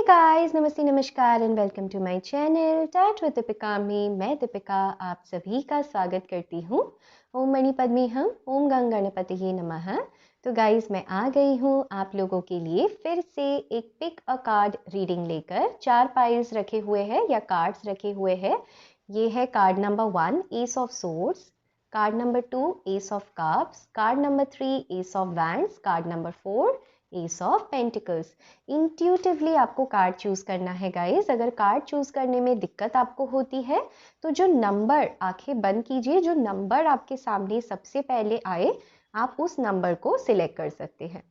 Guys, नमस्ते नमस्कार and welcome to my channel टैट विद दीपिका में मैं दीपिका आप सभी का स्वागत करती हूँ। ओम मणि पद्मी हम ओम गंग गणपति ही नमः। तो गाइस, मैं आ गई हूँ आप लोगों के लिए फिर से एक पिक अ कार्ड रीडिंग लेकर। 4 पाइल्स रखे हुए हैं या कार्ड्स रखे हुए हैं। ये है card number 1 S of swords, card number 2 S of cups, card number 3 S of wands, card number 4 ace of pentacles. Intuitively आपको कार्ड चूज करना है गाइस। अगर कार्ड चूज करने में दिक्कत आपको होती है तो जो नंबर, आंखें बंद कीजिए, जो नंबर आपके सामने सबसे पहले आए आप उस नंबर को सिलेक्ट कर सकते हैं,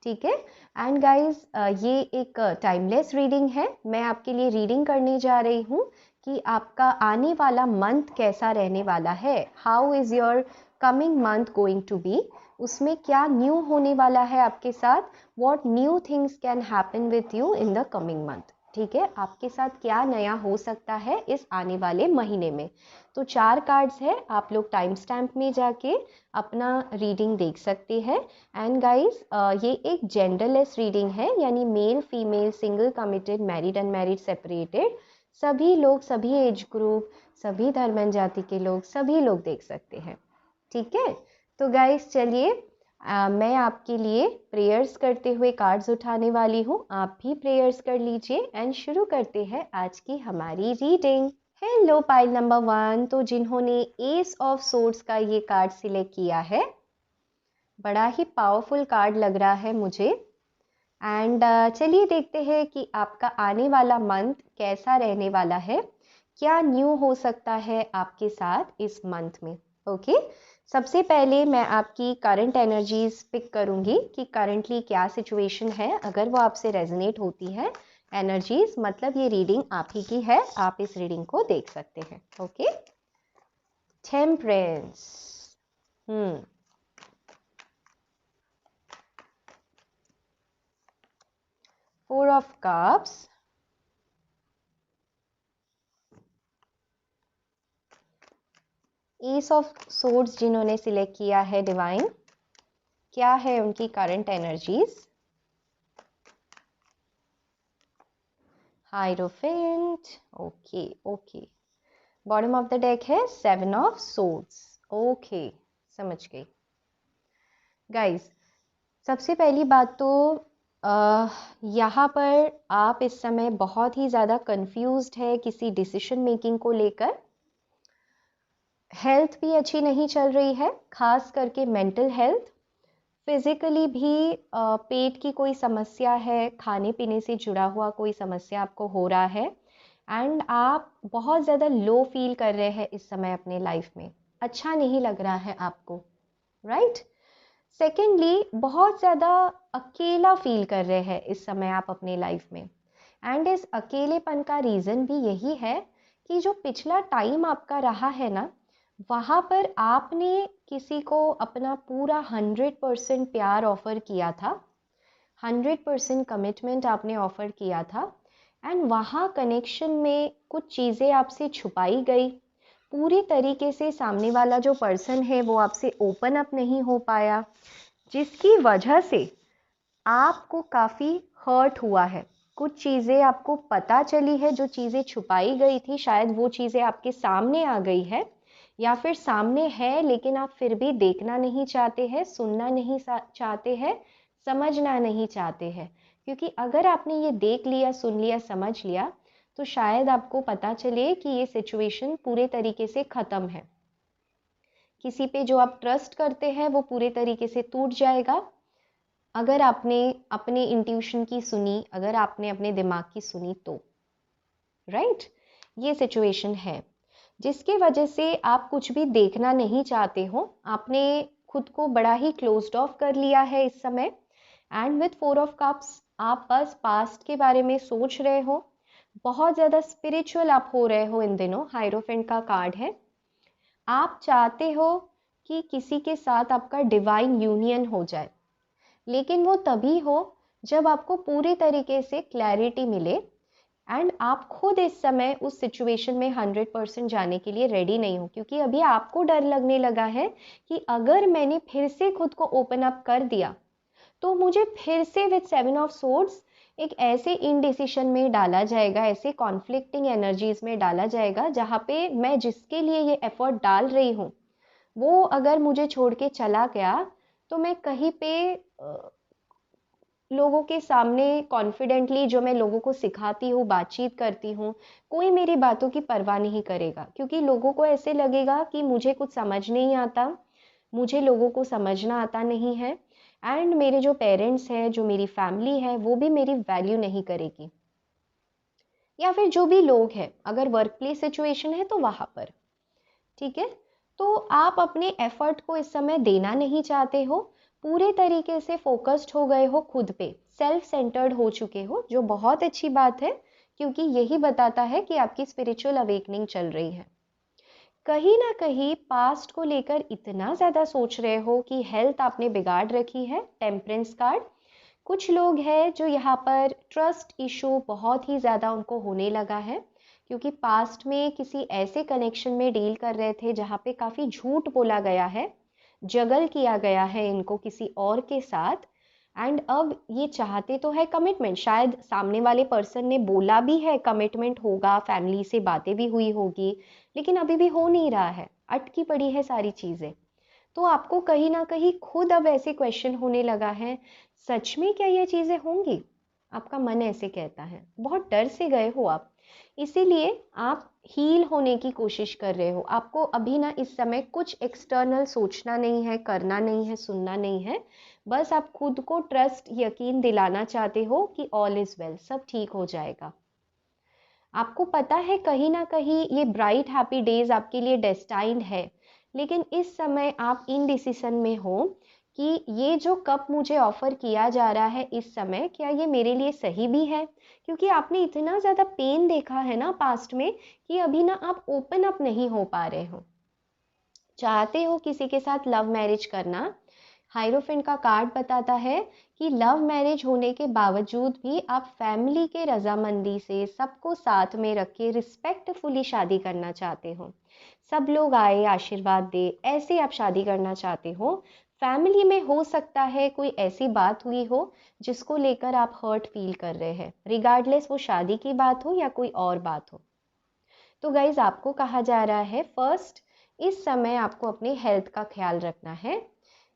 ठीक है। एंड गाइस, ये एक टाइमलेस रीडिंग है। मैं आपके लिए रीडिंग करने जा रही हूँ कि आपका आने वाला मंथ कैसा रहने वाला है। How is your coming month going to be, उसमें क्या न्यू होने वाला है आपके साथ। What new things can happen with you in the coming month, ठीक है। आपके साथ क्या नया हो सकता है इस आने वाले महीने में। तो 4 कार्ड्स है, आप लोग टाइम स्टैम्प में जाके अपना रीडिंग देख सकते हैं। एंड गाइस, ये एक जेंडरलेस रीडिंग है, यानी male female single committed married unmarried separated सभी लोग, सभी एज ग्रुप, सभी धर्म जाति के लोग, सभी लोग देख सकते हैं, ठीक है। तो गाइस चलिए, मैं आपके लिए प्रेयर्स करते हुए कार्ड्स उठाने वाली हूँ। आप भी प्रेयर्स कर लीजिए एंड शुरू करते हैं आज की हमारी रीडिंग। हेलो पाइल नंबर 1, तो जिन्होंने एस ऑफ सोर्ड्स का ये कार्ड सिलेक्ट किया है, बड़ा ही पावरफुल कार्ड लग रहा है मुझे। एंड चलिए देखते हैं कि आपका आने वाला मंथ कैसा रहने वाला है, क्या न्यू हो सकता है आपके साथ इस मंथ में। ओके, सबसे पहले मैं आपकी करंट एनर्जीज पिक करूंगी कि करंटली क्या सिचुएशन है। अगर वो आपसे रेजोनेट होती है एनर्जीज, मतलब ये रीडिंग आप ही की है, आप इस रीडिंग को देख सकते हैं। Okay, temperance, 4 of cups, ace of swords जिन्होंने सिलेक्ट किया है डिवाइन, क्या है उनकी current energies. Hierophant, okay okay. Bottom of the deck है 7 ऑफ सोर्ड्स। ओके, समझ गई। गाइस, सबसे पहली बात तो यहाँ पर आप इस समय बहुत ही ज़्यादा कंफ्यूज्ड है किसी डिसीजन मेकिंग को लेकर। हेल्थ भी अच्छी नहीं चल रही है, खास करके मेंटल हेल्थ। फिजिकली भी पेट की कोई समस्या है, खाने पीने से जुड़ा हुआ कोई समस्या आपको हो रहा है। एंड आप बहुत ज़्यादा लो फील कर रहे हैं इस समय अपने लाइफ में, अच्छा नहीं लग रहा है आपको, राइट। सेकेंडली, बहुत ज़्यादा अकेला फील कर रहे हैं इस समय आप अपने लाइफ में। एंड इस अकेलेपन का रीज़न भी यही है कि जो पिछला टाइम आपका रहा है ना, वहाँ पर आपने किसी को अपना पूरा 100% प्यार ऑफर किया था, 100% कमिटमेंट आपने ऑफर किया था। एंड वहाँ कनेक्शन में कुछ चीज़ें आपसे छुपाई गई, पूरी तरीके से सामने वाला जो पर्सन है वो आपसे ओपन अप नहीं हो पाया, जिसकी वजह से आपको काफ़ी हर्ट हुआ है। कुछ चीज़ें आपको पता चली है, जो चीज़ें छुपाई गई थी शायद वो चीज़ें आपके सामने आ गई है, या फिर सामने है लेकिन आप फिर भी देखना नहीं चाहते हैं, सुनना नहीं चाहते हैं, समझना नहीं चाहते हैं। क्योंकि अगर आपने ये देख लिया, सुन लिया, समझ लिया, तो शायद आपको पता चले कि ये सिचुएशन पूरे तरीके से ख़त्म है। किसी पे जो आप ट्रस्ट करते हैं वो पूरे तरीके से टूट जाएगा। अगर आपने अपने इंट्यूशन की सुनी, अगर आपने अपने दिमाग की सुनी तो, राइट। ये सिचुएशन है जिसके वजह से आप कुछ भी देखना नहीं चाहते हो। आपने खुद को बड़ा ही क्लोज्ड ऑफ कर लिया है इस समय। एंड विथ 4 ऑफ कप्स, आप बस पास्ट के बारे में सोच रहे हो, बहुत ज़्यादा स्पिरिचुअल आप हो रहे हो इन दिनों। हाइरोफेंट का कार्ड है, आप चाहते हो कि किसी के साथ आपका डिवाइन यूनियन हो जाए, लेकिन वो तभी हो जब आपको पूरी तरीके से क्लैरिटी मिले। एंड आप खुद इस समय उस सिचुएशन में 100% जाने के लिए रेडी नहीं हो, क्योंकि अभी आपको डर लगने लगा है कि अगर मैंने फिर से खुद को ओपन अप कर दिया तो मुझे फिर से विद 7 ऑफ सोर्ड्स एक ऐसे इनडिसिशन में डाला जाएगा, ऐसे कॉन्फ्लिक्टिंग एनर्जीज में डाला जाएगा जहाँ पे मैं जिसके लिए ये एफर्ट डाल रही हूँ वो अगर मुझे छोड़ के चला गया तो मैं कहीं पे लोगों के सामने कॉन्फिडेंटली जो मैं लोगों को सिखाती हूँ, बातचीत करती हूँ, कोई मेरी बातों की परवाह नहीं करेगा, क्योंकि लोगों को ऐसे लगेगा कि मुझे कुछ समझ नहीं आता, मुझे लोगों को समझना आता नहीं है, एंड मेरे जो पेरेंट्स हैं, जो मेरी फैमिली है, वो भी मेरी वैल्यू नहीं करेगी। या फिर जो भी लोग हैं, अगर वर्क प्लेस सिचुएशन है तो वहाँ पर, ठीक है। तो आप अपने एफर्ट को इस समय देना नहीं चाहते हो, पूरे तरीके से फोकस्ड हो गए हो खुद पे, सेल्फ सेंटर्ड हो चुके हो, जो बहुत अच्छी बात है, क्योंकि यही बताता है कि आपकी स्पिरिचुअल अवेकनिंग चल रही है। कहीं ना कहीं पास्ट को लेकर इतना ज़्यादा सोच रहे हो कि हेल्थ आपने बिगाड़ रखी है, टेम्परेंस कार्ड। कुछ लोग हैं जो यहाँ पर ट्रस्ट इशू बहुत ही ज़्यादा उनको होने लगा है, क्योंकि पास्ट में किसी ऐसे कनेक्शन में डील कर रहे थे जहाँ पे काफ़ी झूठ बोला गया है, जगल किया गया है इनको किसी और के साथ, एंड अब ये चाहते तो है कमिटमेंट, शायद सामने वाले पर्सन ने बोला भी है कमिटमेंट होगा, फैमिली से बातें भी हुई होगी, लेकिन अभी भी हो नहीं रहा है, अटकी पड़ी है सारी चीज़ें। तो आपको कहीं ना कहीं खुद अब ऐसे क्वेश्चन होने लगा है, सच में क्या ये चीज़ें होंगी? आपका मन ऐसे कहता है, बहुत डर से गए हो आप, इसीलिए आप हील होने की कोशिश कर रहे हो। आपको अभी ना इस समय कुछ एक्सटर्नल सोचना नहीं है, करना नहीं है, सुनना नहीं है, बस आप खुद को ट्रस्ट, यकीन दिलाना चाहते हो कि ऑल इज़ वेल, सब ठीक हो जाएगा। आपको पता है कहीं ना कहीं ये ब्राइट हैप्पी डेज आपके लिए डेस्टाइंड है, लेकिन इस समय आप इनडिसीजन में हो कि ये जो कप मुझे ऑफर किया जा रहा है इस समय, क्या ये मेरे लिए सही भी है? क्योंकि आपने इतना ज़्यादा पेन देखा है ना पास्ट में कि अभी ना आप ओपन अप नहीं हो पा रहे हो। चाहते हो किसी के साथ लव मैरिज करना, हाइरोफेंट का कार्ड बताता है कि लव मैरिज होने के बावजूद भी आप फैमिली के रजामंदी से सबको साथ में रख के रिस्पेक्टफुली शादी करना चाहते हो, सब लोग आए आशीर्वाद दे, ऐसे आप शादी करना चाहते हो। फैमिली में हो सकता है कोई ऐसी बात हुई हो जिसको लेकर आप हर्ट फील कर रहे हैं, रिगार्डलेस वो शादी की बात हो या कोई और बात हो। तो गाइज आपको कहा जा रहा है, फर्स्ट इस समय आपको अपने हेल्थ का ख्याल रखना है।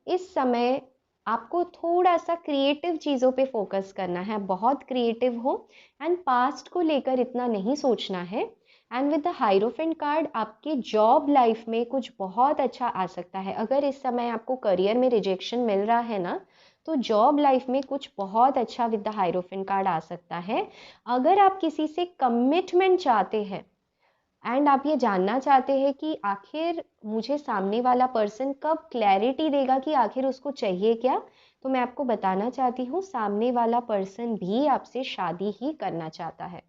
इस समय आपको थोड़ा सा क्रिएटिव चीज़ों पे फोकस करना है, बहुत क्रिएटिव हो, एंड पास्ट को लेकर इतना नहीं सोचना है। एंड विद द हाइरोफेंट कार्ड आपके जॉब लाइफ में कुछ बहुत अच्छा आ सकता है। अगर इस समय आपको करियर में रिजेक्शन मिल रहा है ना, तो जॉब लाइफ में कुछ बहुत अच्छा विद द हाइरोफेंट कार्ड आ सकता है। अगर आप किसी से कमिटमेंट चाहते हैं एंड आप ये जानना चाहते हैं कि आखिर मुझे सामने वाला पर्सन कब क्लैरिटी देगा कि आखिर उसको चाहिए क्या, तो मैं आपको बताना चाहती हूँ, सामने वाला पर्सन भी आपसे शादी ही करना चाहता है,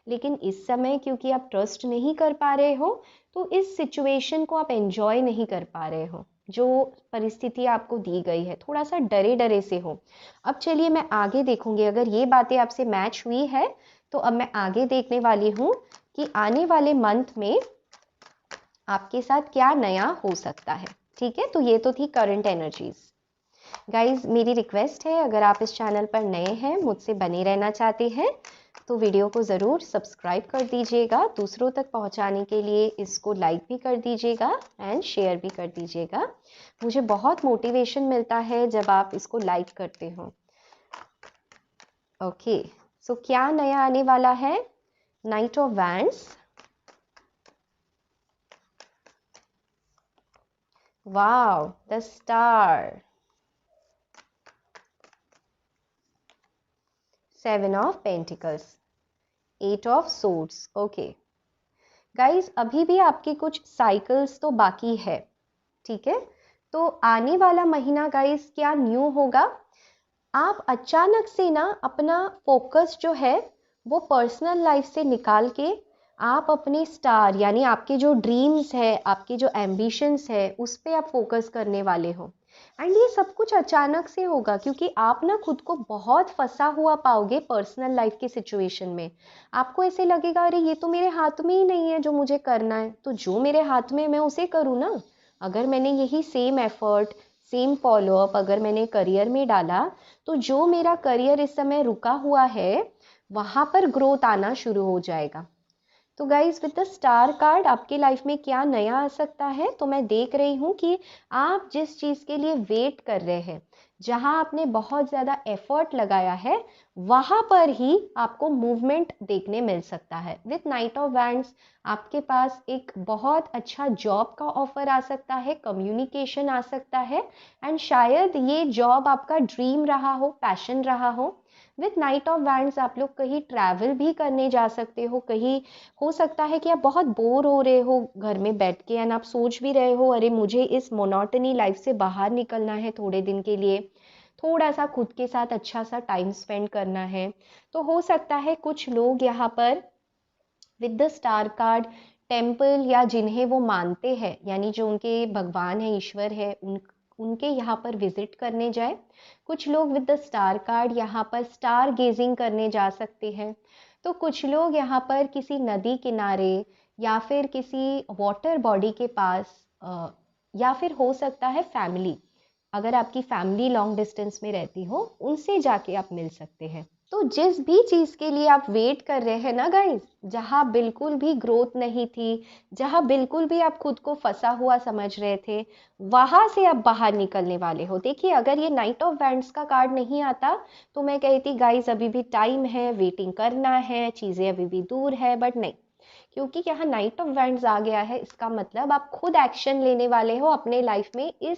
लेकिन इस समय क्योंकि आप ट्रस्ट नहीं कर पा रहे हो, तो इस सिचुएशन को आप एंजॉय नहीं कर पा रहे हो, जो परिस्थिति आपको दी गई है, थोड़ा सा डरे डरे से हो। अब चलिए मैं आगे देखूंगी, अगर ये बातें आपसे मैच हुई है तो अब मैं आगे देखने वाली हूँ कि आने वाले मंथ में आपके साथ क्या नया हो सकता है। ठीक है, तो ये तो थी करंट एनर्जीज। गाइज मेरी रिक्वेस्ट है, अगर आप इस चैनल पर नए हैं, मुझसे बने रहना चाहते हैं, तो वीडियो को ज़रूर सब्सक्राइब कर दीजिएगा, दूसरों तक पहुंचाने के लिए इसको लाइक भी कर दीजिएगा एंड शेयर भी कर दीजिएगा। मुझे बहुत मोटिवेशन मिलता है जब आप इसको लाइक करते हो। ओके, सो क्या नया आने वाला है? Knight of wands, wow, the star, seven of pentacles, eight of swords. Okay guys, अभी भी आपकी कुछ साइकिल्स तो बाकी है, ठीक है। तो आने वाला महीना गाइज क्या न्यू होगा, आप अचानक से ना अपना फोकस जो है वो पर्सनल लाइफ से निकाल के आप अपने स्टार, यानी आपके जो ड्रीम्स है, आपके जो एम्बिशंस है, उस पर आप फोकस करने वाले हो। एंड ये सब कुछ अचानक से होगा, क्योंकि आप ना खुद को बहुत फंसा हुआ पाओगे पर्सनल लाइफ के सिचुएशन में। आपको ऐसे लगेगा, अरे ये तो मेरे हाथ में ही नहीं है जो मुझे करना है, तो जो मेरे हाथ में मैं उसे करूँ ना। अगर मैंने यही सेम एफर्ट, सेम फॉलोअप अगर मैंने करियर में डाला तो जो मेरा करियर इस समय रुका हुआ है वहाँ पर ग्रोथ आना शुरू हो जाएगा। तो guys with the star card आपके लाइफ में क्या नया आ सकता है, तो मैं देख रही हूँ कि आप जिस चीज़ के लिए वेट कर रहे हैं, जहाँ आपने बहुत ज़्यादा एफर्ट लगाया है, वहाँ पर ही आपको मूवमेंट देखने मिल सकता है। विथ नाइट ऑफ वैंड्स आपके पास एक बहुत अच्छा जॉब का ऑफर आ सकता है, कम्युनिकेशन आ सकता है, एंड शायद ये जॉब आपका ड्रीम रहा हो, पैशन रहा हो। विथ नाइट ऑफ वैंड्स आप लोग कहीं ट्रैवल भी करने जा सकते हो। कहीं हो सकता है कि आप बहुत बोर हो रहे हो घर में बैठ के एंड आप सोच भी रहे हो अरे मुझे इस मोनोटनी लाइफ से बाहर निकलना है थोड़े दिन के लिए, थोड़ा सा खुद के साथ अच्छा सा टाइम स्पेंड करना है। तो हो सकता है कुछ लोग यहाँ पर with the star card temple या जिन्हें वो मानते हैं, यानी जो उनके भगवान है, ईश्वर है, उनके यहाँ पर विजिट करने जाए। कुछ लोग विद द स्टार कार्ड यहाँ पर स्टार गेजिंग करने जा सकते हैं। तो कुछ लोग यहाँ पर किसी नदी किनारे या फिर किसी वाटर बॉडी के पास या फिर हो सकता है फैमिली, अगर आपकी फैमिली लॉन्ग डिस्टेंस में रहती हो, उनसे जाके आप मिल सकते हैं। तो जिस भी चीज़ के लिए आप वेट कर रहे हैं ना गाइस, जहाँ बिल्कुल भी ग्रोथ नहीं थी, जहाँ बिल्कुल भी आप खुद को फंसा हुआ समझ रहे थे, वहाँ से आप बाहर निकलने वाले हो। देखिए अगर ये नाइट ऑफ वैंड्स का कार्ड नहीं आता तो मैं कहती गाइस अभी भी टाइम है, वेटिंग करना है, चीज़ें अभी भी दूर है, बट नहीं, क्योंकि यहाँ नाइट ऑफ वैंड्स आ गया है, इसका मतलब आप खुद एक्शन लेने वाले हो अपने लाइफ में। इस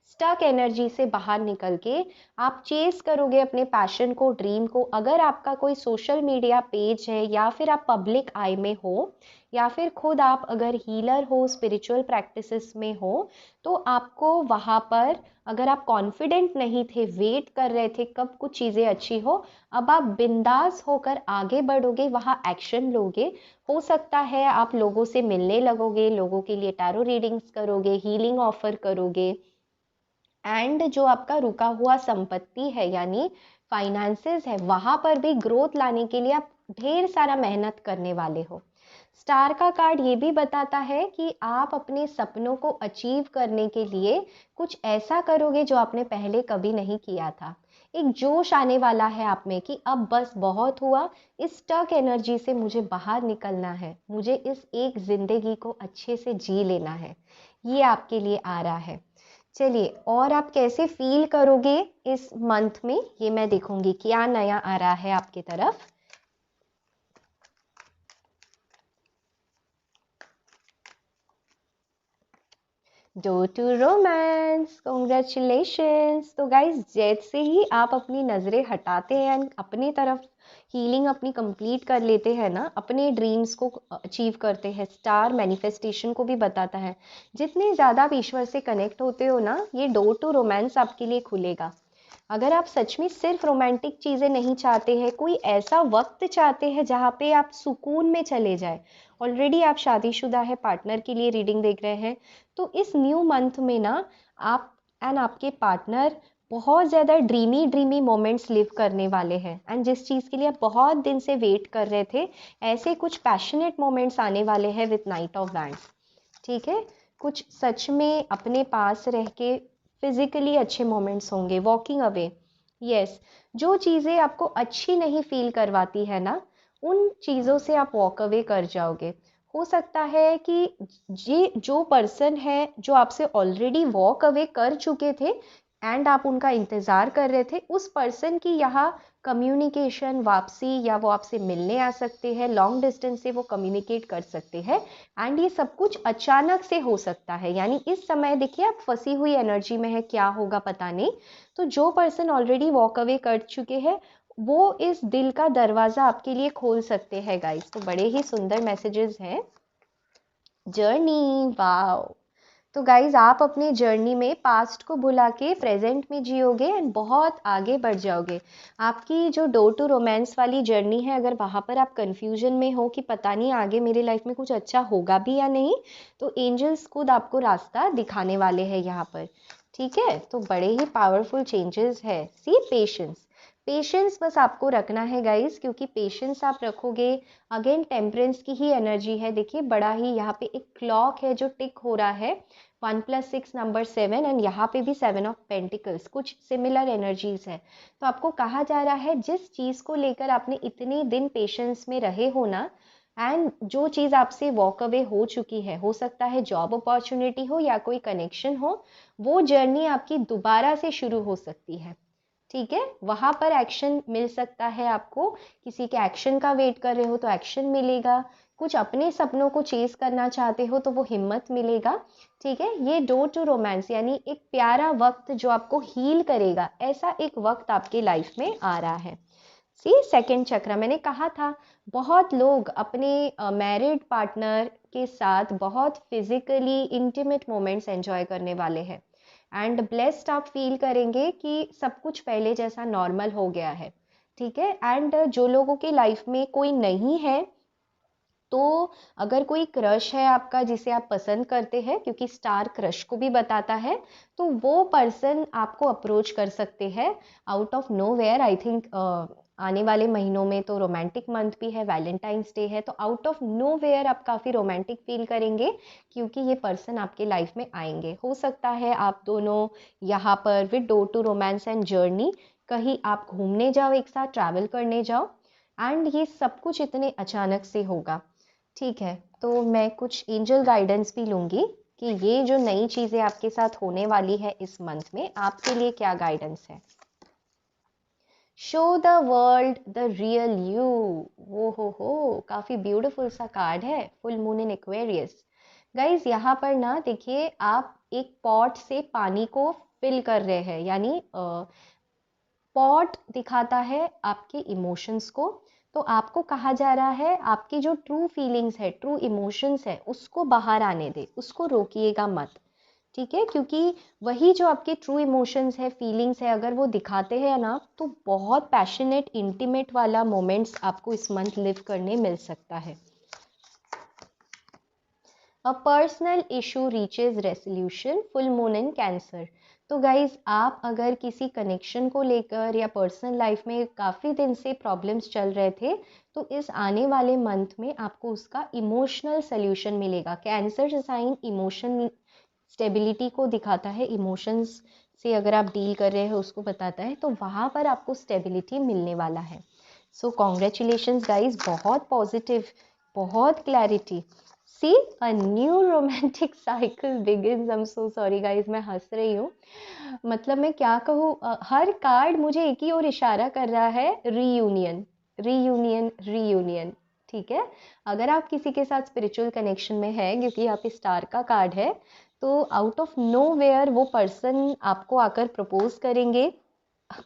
स्टक एनर्जी से बाहर निकल के आप चेस करोगे अपने पैशन को, ड्रीम को। अगर आपका कोई सोशल मीडिया पेज है या फिर आप पब्लिक आई में हो या फिर खुद आप अगर हीलर हो, स्पिरिचुअल प्रैक्टिसेस में हो, तो आपको वहाँ पर अगर आप कॉन्फिडेंट नहीं थे, वेट कर रहे थे कब कुछ चीज़ें अच्छी हो, अब आप बिंदास होकर आगे बढ़ोगे, वहाँ एक्शन लोगे। हो सकता है आप लोगों से मिलने लगोगे, लोगों के लिए टैरो रीडिंग्स करोगे, हीलिंग ऑफर करोगे, एंड जो आपका रुका हुआ संपत्ति है यानी फाइनेंसेस है, वहां पर भी ग्रोथ लाने के लिए आप ढेर सारा मेहनत करने वाले हो। स्टार का कार्ड ये भी बताता है कि आप अपने सपनों को अचीव करने के लिए कुछ ऐसा करोगे जो आपने पहले कभी नहीं किया था। एक जोश आने वाला है आप में कि अब बस बहुत हुआ, इस स्टक एनर्जी से मुझे बाहर निकलना है, मुझे इस एक जिंदगी को अच्छे से जी लेना है। ये आपके लिए आ रहा है। चलिए, और आप कैसे फील करोगे इस मंथ में, ये मैं देखूंगी क्या नया आ रहा है आपकी तरफ। Door to romance, congratulations. तो गाइज जैसे ही आप अपनी नज़रें हटाते हैं एंड अपनी तरफ हीलिंग अपनी कंप्लीट कर लेते हैं ना, अपने ड्रीम्स को अचीव करते हैं, स्टार मैनिफेस्टेशन को भी बताता है, जितने ज़्यादा आप ईश्वर से कनेक्ट होते हो ना, ये डोर टू रोमांस आपके लिए खुलेगा। अगर आप सच में सिर्फ रोमांटिक चीज़ें नहीं चाहते हैं, कोई ऐसा वक्त चाहते हैं जहाँ पे आप सुकून में चले जाए, ऑलरेडी आप शादीशुदा है, पार्टनर के लिए रीडिंग देख रहे हैं, तो इस न्यू मंथ में ना आप एंड आपके पार्टनर बहुत ज़्यादा ड्रीमी ड्रीमी मोमेंट्स लिव करने वाले हैं, एंड जिस चीज़ के लिए आप बहुत दिन से वेट कर रहे थे, ऐसे कुछ पैशनेट मोमेंट्स आने वाले हैं विथ नाइट ऑफ वैंड्स। ठीक है, कुछ सच में अपने पास रह के फिजिकली अच्छे मोमेंट्स होंगे, वॉकिंग अवे। यस, जो चीज़ें आपको अच्छी नहीं फील करवाती है ना, उन चीज़ों से आप वॉक अवे कर जाओगे। हो सकता है कि ये जो पर्सन है जो आपसे ऑलरेडी वॉक अवे कर चुके थे एंड आप उनका इंतज़ार कर रहे थे, उस पर्सन की यहाँ कम्युनिकेशन वापसी, या वो आपसे मिलने आ सकते हैं, लॉन्ग डिस्टेंस से वो कम्युनिकेट कर सकते हैं, एंड ये सब कुछ अचानक से हो सकता है। यानी इस समय देखिए आप फंसी हुई एनर्जी में है, क्या होगा पता नहीं। तो जो पर्सन ऑलरेडी वॉक अवे कर चुके हैं, वो इस दिल का दरवाज़ा आपके लिए खोल सकते हैं गाइस। तो बड़े ही सुंदर मैसेजेस हैं। Journey, wow. तो गाइज आप अपनी जर्नी में पास्ट को भुला के प्रेजेंट में जियोगे एंड बहुत आगे बढ़ जाओगे। आपकी जो डोर टू रोमांस वाली जर्नी है, अगर वहाँ पर आप कंफ्यूजन में हो कि पता नहीं आगे मेरी लाइफ में कुछ अच्छा होगा भी या नहीं, तो एंजल्स खुद आपको रास्ता दिखाने वाले हैं यहाँ पर। ठीक है, तो बड़े ही पावरफुल चेंजेस है। सी पेशेंस, पेशेंस बस आपको रखना है गाइस, क्योंकि पेशेंस आप रखोगे, अगेन टेम्परेंस की ही एनर्जी है। देखिए बड़ा ही यहाँ पे एक क्लॉक है जो टिक हो रहा है, 1 + 6 नंबर 7 एंड यहाँ पे भी 7 ऑफ पेंटिकल्स, कुछ सिमिलर एनर्जीज है। तो आपको कहा जा रहा है जिस चीज़ को लेकर आपने इतने दिन पेशेंस में रहे हो ना, एंड जो चीज़ आपसे वॉक अवे हो चुकी है, हो सकता है जॉब अपॉर्चुनिटी हो या कोई कनेक्शन हो, वो जर्नी आपकी दोबारा से शुरू हो सकती है। ठीक है, वहाँ पर एक्शन मिल सकता है आपको, किसी के एक्शन का वेट कर रहे हो तो एक्शन मिलेगा, कुछ अपने सपनों को चेस करना चाहते हो तो वो हिम्मत मिलेगा। ठीक है, ये डोर टू रोमांस यानी एक प्यारा वक्त जो आपको हील करेगा, ऐसा एक वक्त आपकी लाइफ में आ रहा है। सी सेकंड चक्र, मैंने कहा था बहुत लोग अपने मैरिड पार्टनर के साथ बहुत फिजिकली इंटीमेट मोमेंट्स एंजॉय करने वाले हैं एंड ब्लेस्ड आप फील करेंगे कि सब कुछ पहले जैसा नॉर्मल हो गया है। ठीक है, एंड जो लोगों की लाइफ में कोई नहीं है, तो अगर कोई क्रश है आपका जिसे आप पसंद करते हैं, क्योंकि स्टार क्रश को भी बताता है, तो वो पर्सन आपको अप्रोच कर सकते हैं out of nowhere. I think आने वाले महीनों में तो रोमांटिक मंथ भी है, वैलेंटाइंस डे है, तो आउट ऑफ नो वेयर आप काफ़ी रोमांटिक फील करेंगे क्योंकि ये पर्सन आपके लाइफ में आएंगे। हो सकता है आप दोनों यहाँ पर with door to romance and journey कहीं आप घूमने जाओ, एक साथ ट्रैवल करने जाओ, एंड ये सब कुछ इतने अचानक से होगा। ठीक है, तो मैं कुछ एंजल गाइडेंस भी लूँगी कि ये जो नई चीज़ें आपके साथ होने वाली है इस मंथ में, आपके लिए क्या गाइडेंस है। Show the world the real you. हो काफ़ी ब्यूटीफुल सा कार्ड है, full moon in Aquarius. Guys यहाँ पर ना देखिए, आप एक पॉट से पानी को फिल कर रहे हैं, यानी पॉट दिखाता है आपके इमोशंस को। तो आपको कहा जा रहा है आपकी जो ट्रू फीलिंग्स है, ट्रू इमोशंस है, उसको बाहर आने दे, उसको रोकिएगा मत। ठीक है, क्योंकि वही जो आपके ट्रू इमोशंस है, फीलिंग्स है, अगर वो दिखाते हैं ना, तो बहुत पैशनेट इंटीमेट वाला मोमेंट्स आपको इस मंथ लिव करने मिल सकता है। A personal issue reaches resolution, full moon in cancer. तो गाइज आप अगर किसी कनेक्शन को लेकर या पर्सनल लाइफ में काफ़ी दिन से प्रॉब्लम्स चल रहे थे, तो इस आने वाले मंथ में आपको उसका इमोशनल सोल्यूशन मिलेगा। कैंसर साइन इमोशन स्टेबिलिटी को दिखाता है, इमोशंस से अगर आप डील कर रहे हो उसको बताता है, तो वहाँ पर आपको स्टेबिलिटी मिलने वाला है। सो कॉन्ग्रेचुलेशंस गाइज, बहुत पॉजिटिव, बहुत clarity. See a new romantic cycle begins. I am so sorry guys, मैं हंस रही हूँ, मतलब मैं क्या कहूँ, हर कार्ड मुझे एक ही ओर इशारा कर रहा है, रीयूनियन रीयूनियन रीयूनियन। ठीक है, अगर आप किसी के साथ स्पिरिचुअल कनेक्शन में है, क्योंकि यहाँ पे स्टार का कार्ड है, तो आउट ऑफ नो वेयर वो पर्सन आपको आकर प्रपोज करेंगे।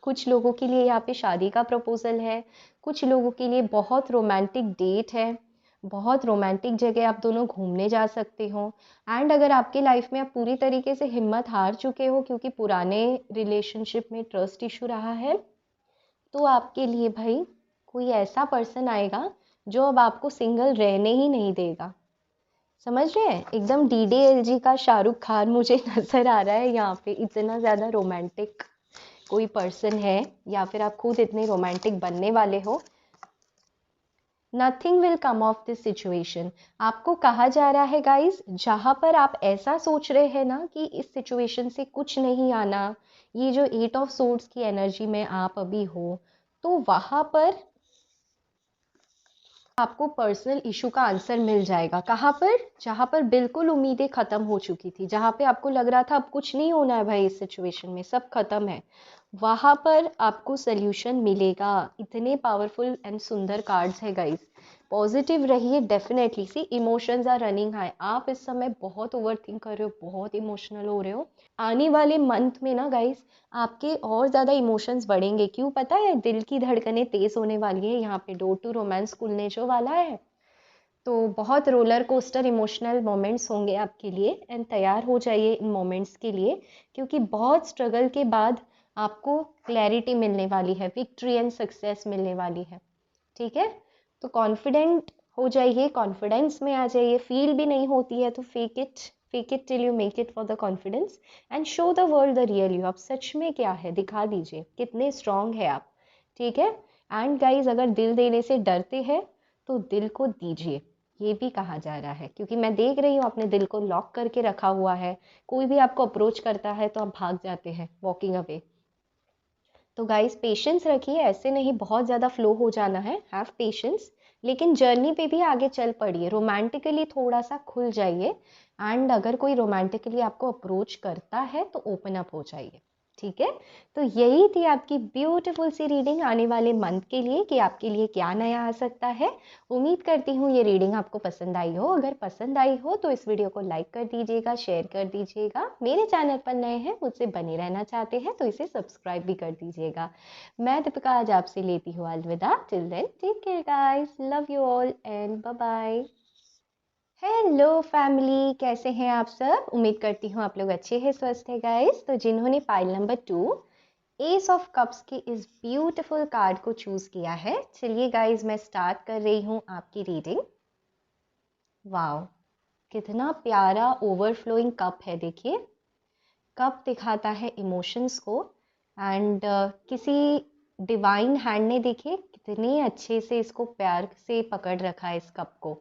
कुछ लोगों के लिए यहाँ पे शादी का प्रपोजल है, कुछ लोगों के लिए बहुत रोमांटिक डेट है, बहुत रोमांटिक जगह आप दोनों घूमने जा सकते हो। एंड अगर आपके लाइफ में आप पूरी तरीके से हिम्मत हार चुके हो क्योंकि पुराने रिलेशनशिप में ट्रस्ट इशू रहा है, तो आपके लिए भाई कोई ऐसा पर्सन आएगा जो अब आपको सिंगल रहने ही नहीं देगा। समझ रहे हैं, एकदम DDLG का शाहरुख खान मुझे नजर आ रहा है यहाँ पे। इतना ज़्यादा रोमांटिक कोई पर्सन है, या फिर आप खुद इतने रोमांटिक बनने वाले हो। Nothing will come of this situation. आपको कहा जा रहा है गाइज, जहाँ पर आप ऐसा सोच रहे हैं ना कि इस सिचुएशन से कुछ नहीं आना, ये जो 8 ऑफ सोर्ड्स की एनर्जी में आप अभी हो, तो वहाँ पर आपको पर्सनल इशू का आंसर मिल जाएगा। कहाँ पर? जहाँ पर बिल्कुल उम्मीदें ख़त्म हो चुकी थी, जहाँ पे आपको लग रहा था अब कुछ नहीं होना है भाई, इस सिचुएशन में सब खत्म है, वहाँ पर आपको सल्यूशन मिलेगा। इतने पावरफुल एंड सुंदर कार्ड्स है गाइस, पॉजिटिव रहिए definitely. See emotions are running high, आप इस समय बहुत ओवर थिंक कर रहे हो, बहुत इमोशनल हो रहे हो। आने वाले मंथ में ना गाइस आपके और ज़्यादा इमोशंस बढ़ेंगे। क्यों पता है? दिल की धड़कनें तेज़ होने वाली है, यहाँ पे डोर टू रोमांस खुलने जो वाला है, तो बहुत रोलर कोस्टर इमोशनल मोमेंट्स होंगे आपके लिए, एंड तैयार हो जाइए इन मोमेंट्स के लिए, क्योंकि बहुत स्ट्रगल के बाद आपको क्लैरिटी मिलने वाली है, विक्ट्री एंड सक्सेस मिलने वाली है। ठीक है, तो कॉन्फिडेंट हो जाइए, कॉन्फिडेंस में आ जाइए। फील भी नहीं होती है तो fake it till you make it for the confidence and show the world the real you. आप सच में क्या है दिखा दीजिए, कितने स्ट्रांग है आप। ठीक है, एंड गाइज अगर दिल देने से डरते हैं तो दिल को दीजिए। ये भी कहा जा रहा है, क्योंकि मैं देख रही हूँ आपने दिल को लॉक करके रखा हुआ है। कोई भी आपको अप्रोच करता है तो आप भाग जाते हैं, वॉकिंग अवे। तो गाइस पेशेंस रखिए, ऐसे नहीं बहुत ज़्यादा फ्लो हो जाना है, हैव पेशेंस। लेकिन जर्नी पे भी आगे चल पड़िए, रोमांटिकली थोड़ा सा खुल जाइए। एंड अगर कोई रोमांटिकली आपको अप्रोच करता है तो ओपन अप हो जाइए, ठीक है। तो यही थी आपकी ब्यूटीफुल सी रीडिंग आने वाले मंथ के लिए कि आपके लिए क्या नया आ सकता है। उम्मीद करती हूँ ये रीडिंग आपको पसंद आई हो। अगर पसंद आई हो तो इस वीडियो को लाइक कर दीजिएगा, शेयर कर दीजिएगा। मेरे चैनल पर नए हैं, मुझसे बने रहना चाहते हैं तो इसे सब्सक्राइब भी कर दीजिएगा। मैं दीपिका आज आपसे लेती हूँ अलविदा। Till then take care guys, love you all and bye bye. Hello family, कैसे हैं आप सब? उम्मीद करती हूँ आप लोग अच्छे हैं, स्वस्थ है गाइस। तो जिन्होंने file number 2 S of cups की इस ब्यूटीफुल कार्ड को चूज किया है, चलिए गाइस मैं स्टार्ट कर रही हूँ आपकी रीडिंग। वाओ, कितना प्यारा ओवरफ्लोइंग कप है। देखिए, कप दिखाता है इमोशंस को। एंड किसी डिवाइन हैंड ने देखिए कितने अच्छे से इसको प्यार से पकड़ रखा है इस कप को।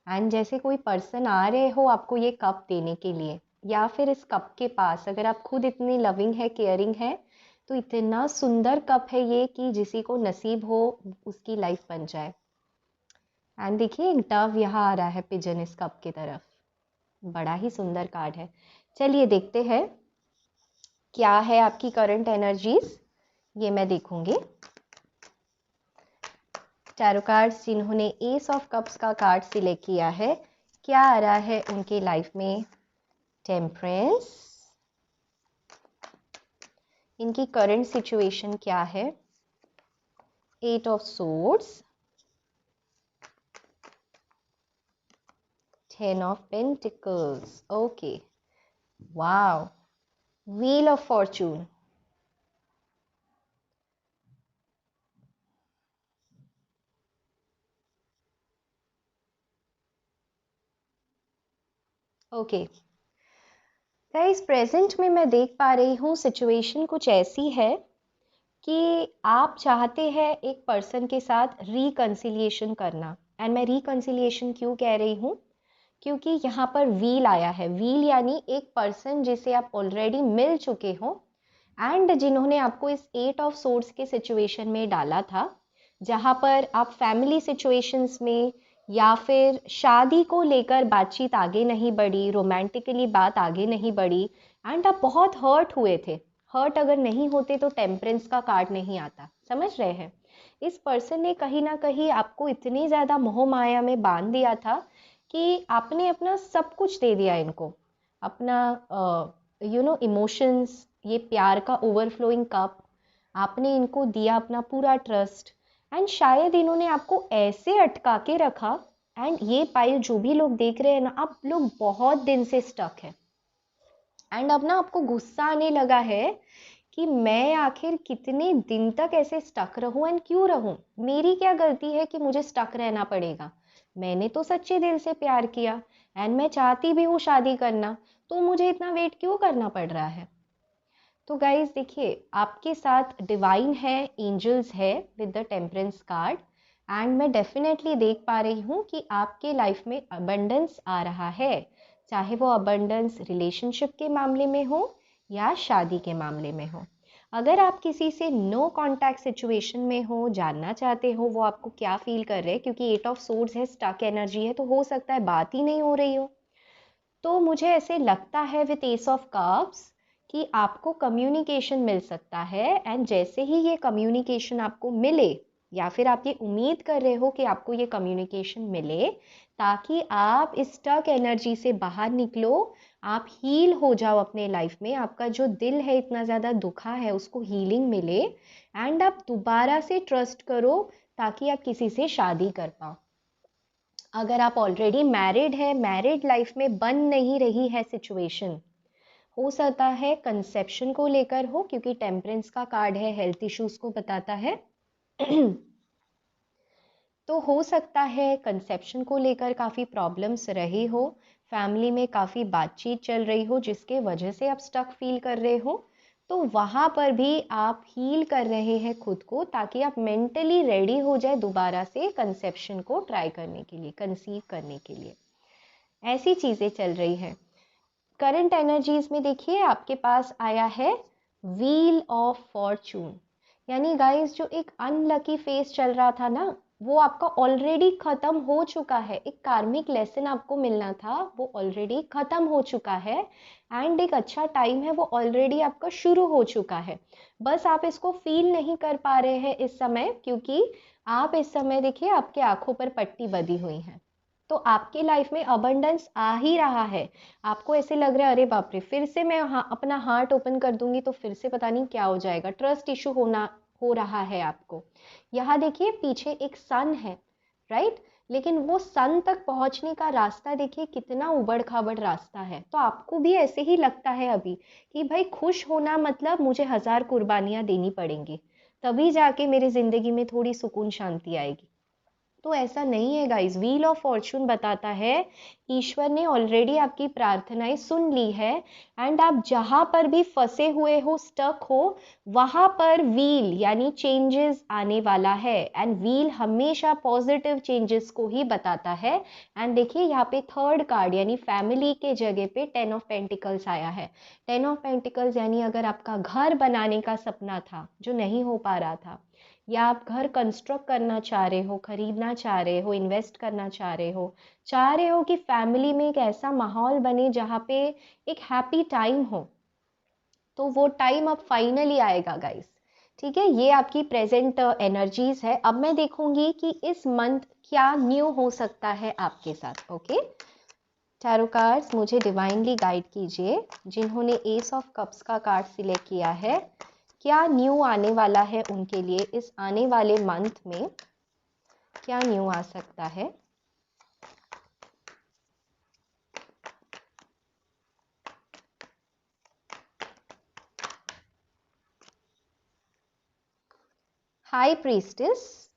एंड जैसे कोई पर्सन आ रहे हो आपको ये कप देने के लिए, या फिर इस कप के पास अगर आप खुद इतनी लविंग है, केयरिंग है, तो इतना सुंदर कप है ये कि जिसी को नसीब हो उसकी लाइफ बन जाए। एंड देखिए एक डव यहाँ आ रहा है, पिजन इस कप की तरफ। बड़ा ही सुंदर कार्ड है। चलिए देखते हैं क्या है आपकी करंट एनर्जीज, ये मैं देखूंगी। टैरो कार्ड्स जिन्होंने एस ऑफ कप्स का कार्ड सिलेक्ट किया है, क्या आ रहा है उनके लाइफ में? टेम्परेंस, इनकी करंट सिचुएशन क्या है? 8 of swords, 10 of pentacles, okay, wow, wheel of Fortune. Okay guys, present में मैं देख पा रही हूँ सिचुएशन कुछ ऐसी है कि आप चाहते हैं एक पर्सन के साथ रिकंसिलिएशन करना। एंड मैं रिकंसिलिएशन क्यों कह रही हूँ, क्योंकि यहाँ पर व्हील आया है। व्हील यानी एक पर्सन जिसे आप ऑलरेडी मिल चुके हो एंड जिन्होंने आपको इस 8 ऑफ सोर्ड्स के सिचुएशन में डाला था, जहाँ पर आप फैमिली सिचुएशंस में या फिर शादी को लेकर बातचीत आगे नहीं बढ़ी, रोमांटिकली बात आगे नहीं बढ़ी एंड आप बहुत हर्ट हुए थे। हर्ट अगर नहीं होते तो टेम्परेंस का कार्ड नहीं आता, समझ रहे हैं। इस पर्सन ने कहीं ना कहीं आपको इतनी ज़्यादा मोह माया में बांध दिया था कि आपने अपना सब कुछ दे दिया इनको, अपना इमोशंस, ये प्यार का ओवरफ्लोइंग कप, आपने इनको दिया अपना पूरा ट्रस्ट। एंड शायद इन्होंने आपको ऐसे अटका के रखा। एंड ये पाइल जो भी लोग देख रहे हैं ना, आप लोग बहुत दिन से स्टक है। एंड अब ना आपको गुस्सा आने लगा है कि मैं आखिर कितने दिन तक ऐसे स्टक रहूं एंड क्यों रहूं, मेरी क्या गलती है कि मुझे स्टक रहना पड़ेगा। मैंने तो सच्चे दिल से प्यार किया एंड मैं चाहती भी हूँ शादी करना, तो मुझे इतना वेट क्यों करना पड़ रहा है। तो गाइज देखिए, आपके साथ डिवाइन है, एंजल्स है with the temperance card. And मैं डेफिनेटली देख पा रही हूँ कि आपके लाइफ में अबंडेंस आ रहा है, चाहे वो अबंडेंस रिलेशनशिप के मामले में हो या शादी के मामले में हो। अगर आप किसी से नो कांटेक्ट सिचुएशन में हो, जानना चाहते हो वो आपको क्या फील कर रहे हैं, क्योंकि 8 ऑफ सोर्ड्स है, स्टक एनर्जी है, तो हो सकता है बात ही नहीं हो रही हो। तो मुझे ऐसे लगता है विद एस ऑफ कप्स कि आपको कम्युनिकेशन मिल सकता है। एंड जैसे ही ये कम्युनिकेशन आपको मिले, या फिर आप ये उम्मीद कर रहे हो कि आपको ये कम्युनिकेशन मिले ताकि आप इस स्टक एनर्जी से बाहर निकलो, आप हील हो जाओ अपने लाइफ में, आपका जो दिल है इतना ज़्यादा दुखा है उसको हीलिंग मिले एंड आप दोबारा से ट्रस्ट करो ताकि आप किसी से शादी कर पाओ। अगर आप ऑलरेडी मैरिड है, मैरिड लाइफ में बन नहीं रही है सिचुएशन, हो सकता है कंसेप्शन को लेकर हो, क्योंकि टेम्परेंस का कार्ड है, हेल्थ इश्यूज को बताता है। तो हो सकता है कंसेप्शन को लेकर काफ़ी प्रॉब्लम्स रही हो, फैमिली में काफ़ी बातचीत चल रही हो जिसके वजह से आप स्टक फील कर रहे हो। तो वहाँ पर भी आप हील कर रहे हैं खुद को, ताकि आप मेंटली रेडी हो जाए दोबारा से कंसेप्शन को ट्राई करने के लिए, कंसीव करने के लिए। ऐसी चीज़ें चल रही हैं। करंट एनर्जीज में देखिए आपके पास आया है व्हील ऑफ फॉर्चून, यानी गाइस जो एक अनलकी फेस चल रहा था ना, वो आपका ऑलरेडी खत्म हो चुका है। एक कार्मिक लेसन आपको मिलना था, वो ऑलरेडी खत्म हो चुका है। एंड एक अच्छा टाइम है, वो ऑलरेडी आपका शुरू हो चुका है। बस आप इसको फील नहीं कर पा रहे हैं इस समय, क्योंकि आप इस समय देखिए आपके आंखों पर पट्टी बंधी हुई है। तो आपके लाइफ में अबंडेंस आ ही रहा है। आपको ऐसे लग रहा है अरे बाप रे, फिर से मैं अपना हार्ट ओपन कर दूंगी तो फिर से पता नहीं क्या हो जाएगा, ट्रस्ट इशू हो रहा है आपको। यहाँ देखिए पीछे एक सन है, राइट, लेकिन वो सन तक पहुंचने का रास्ता देखिए कितना उबड़ खाबड़ रास्ता है। तो आपको भी ऐसे ही लगता है अभी कि भाई खुश होना मतलब मुझे 1000 कुर्बानियां देनी पड़ेंगी, तभी जाके मेरी जिंदगी में थोड़ी सुकून शांति आएगी। तो ऐसा नहीं है गाइस। व्हील ऑफ फॉर्चून बताता है ईश्वर ने ऑलरेडी आपकी प्रार्थनाएं सुन ली है। एंड आप जहां पर भी फंसे हुए हो, स्टक हो, वहां पर व्हील यानी चेंजेस आने वाला है। एंड व्हील हमेशा पॉजिटिव चेंजेस को ही बताता है। एंड देखिए यहाँ पे थर्ड कार्ड यानी फैमिली के जगह पे 10 ऑफ पेंटिकल्स आया है। 10 ऑफ पेंटिकल्स यानी अगर आपका घर बनाने का सपना था जो नहीं हो पा रहा था, या आप घर कंस्ट्रक्ट करना चाह रहे हो, खरीदना चाह रहे हो, इन्वेस्ट करना चाह रहे हो कि फैमिली में एक ऐसा माहौल बने जहाँ पे एक हैप्पी टाइम हो, तो वो टाइम अब फाइनली आएगा गाइस। ठीक है, ये आपकी प्रेजेंट एनर्जीज है। अब मैं देखूंगी कि इस मंथ क्या न्यू हो सकता है आपके साथ। ओके, टैरो कार्ड्स मुझे डिवाइनली गाइड कीजिए। जिन्होंने एस ऑफ कप्स का कार्ड सिलेक्ट किया है, क्या न्यू आने वाला है उनके लिए इस आने वाले मंथ में, क्या न्यू आ सकता है। High priestess,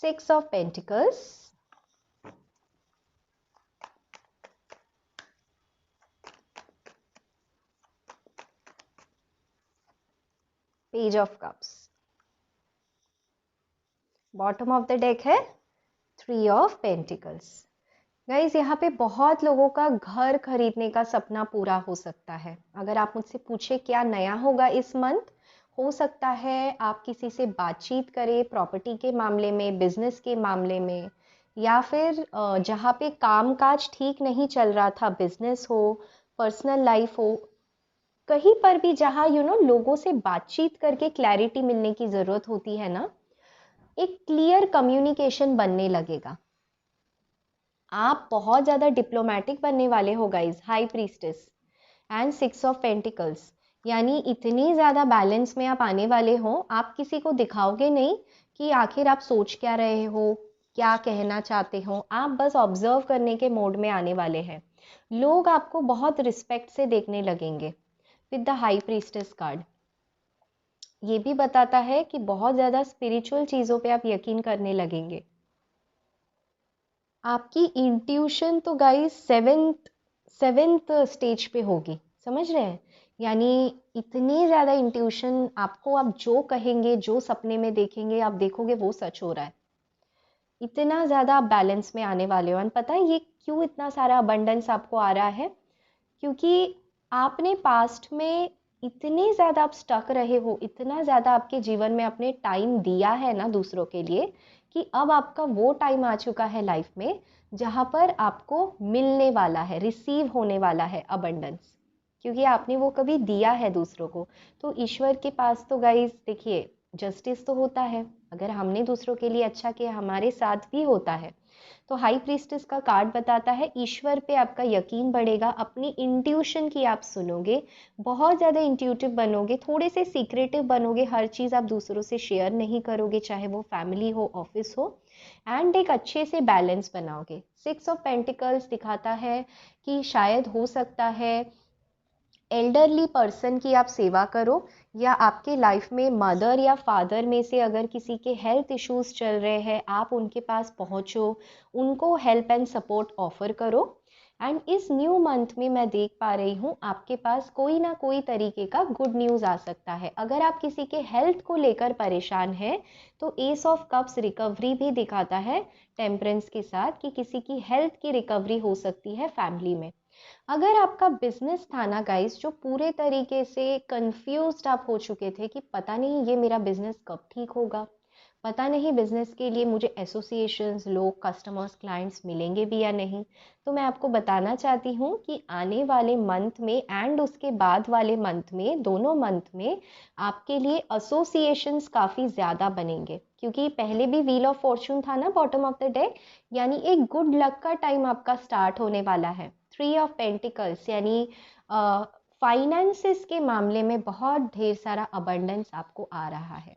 6 of pentacles, page of cups, bottom of the deck है 3 ऑफ पेंटिकल्स। गाइज यहाँ पे बहुत लोगों का घर खरीदने का सपना पूरा हो सकता है। अगर आप मुझसे पूछे क्या नया होगा इस मंथ, हो सकता है आप किसी से बातचीत करें प्रॉपर्टी के मामले में, बिजनेस के मामले में, या फिर जहाँ पे काम काज ठीक नहीं चल रहा था, बिजनेस हो, पर्सनल लाइफ हो, कहीं पर भी जहाँ लोगों से बातचीत करके क्लैरिटी मिलने की ज़रूरत होती है ना, एक क्लियर कम्युनिकेशन बनने लगेगा। आप बहुत ज़्यादा डिप्लोमेटिक बनने वाले हो guys. High priestess and 6 of pentacles, यानी इतनी ज़्यादा बैलेंस में आप आने वाले हो, आप किसी को दिखाओगे नहीं कि आखिर आप सोच क्या रहे हो, क्या कहना चाहते हो। आप बस ऑब्जर्व करने के मोड में आने वाले हैं। लोग आपको बहुत रिस्पेक्ट से देखने लगेंगे with the high priestess card. ये भी बताता है कि बहुत ज़्यादा स्पिरिचुअल चीज़ों पे आप यकीन करने लगेंगे। आपकी इंट्यूशन तो गाइस सेवेंथ स्टेज पे होगी, समझ रहे हैं। यानी इतनी ज़्यादा इंट्यूशन आपको, आप जो कहेंगे, जो सपने में देखेंगे, आप देखोगे वो सच हो रहा है। इतना ज़्यादा आप बैलेंस में आने वाले हो। और पता है ये क्यों इतना सारा अबंडेंस आपको आ रहा है, क्योंकि आपने पास्ट में इतने ज़्यादा आप स्टक रहे हो, इतना ज़्यादा आपके जीवन में आपने टाइम दिया है ना दूसरों के लिए, कि अब आपका वो टाइम आ चुका है लाइफ में जहाँ पर आपको मिलने वाला है, रिसीव होने वाला है अबंडेंस, क्योंकि आपने वो कभी दिया है दूसरों को। तो ईश्वर के पास तो गाइस देखिए जस्टिस तो होता है, अगर हमने दूसरों के लिए अच्छा किया हमारे साथ भी होता है। तो हाई प्रीस्टेस का कार्ड बताता है ईश्वर पे आपका यकीन बढ़ेगा, अपनी इंट्यूशन की आप सुनोगे, बहुत ज़्यादा इंट्यूटिव बनोगे, थोड़े से सीक्रेटिव बनोगे, हर चीज़ आप दूसरों से शेयर नहीं करोगे, चाहे वो फैमिली हो, ऑफिस हो, एंड एक अच्छे से बैलेंस बनाओगे। 6 ऑफ पेंटिकल्स दिखाता है कि शायद हो सकता है एल्डरली पर्सन की आप सेवा करो, या आपके लाइफ में मदर या फादर में से अगर किसी के हेल्थ इश्यूज चल रहे हैं, आप उनके पास पहुंचो, उनको हेल्प एंड सपोर्ट ऑफर करो। एंड इस न्यू मंथ में मैं देख पा रही हूँ आपके पास कोई ना कोई तरीके का गुड न्यूज़ आ सकता है। अगर आप किसी के हेल्थ को लेकर परेशान हैं तो एस ऑफ कप्स रिकवरी भी दिखाता है टेम्परेंस के साथ कि किसी की हेल्थ की रिकवरी हो सकती है फैमिली में। अगर आपका बिजनेस था ना गाइस, जो पूरे तरीके से कंफ्यूज्ड आप हो चुके थे कि पता नहीं ये मेरा बिजनेस कब ठीक होगा, पता नहीं बिजनेस के लिए मुझे एसोसिएशंस, लोग, कस्टमर्स, क्लाइंट्स मिलेंगे भी या नहीं, तो मैं आपको बताना चाहती हूँ कि आने वाले मंथ में एंड उसके बाद वाले मंथ में, दोनों मंथ में आपके लिए एसोसिएशंस काफ़ी ज़्यादा बनेंगे, क्योंकि पहले भी व्हील ऑफ फॉर्चून था ना बॉटम ऑफ द डेक, यानी एक गुड लक का टाइम आपका स्टार्ट होने वाला है। थ्री ऑफ पेंटिकल्स यानी फाइनेंसिस के मामले में बहुत ढेर सारा अबंडेंस आपको आ रहा है।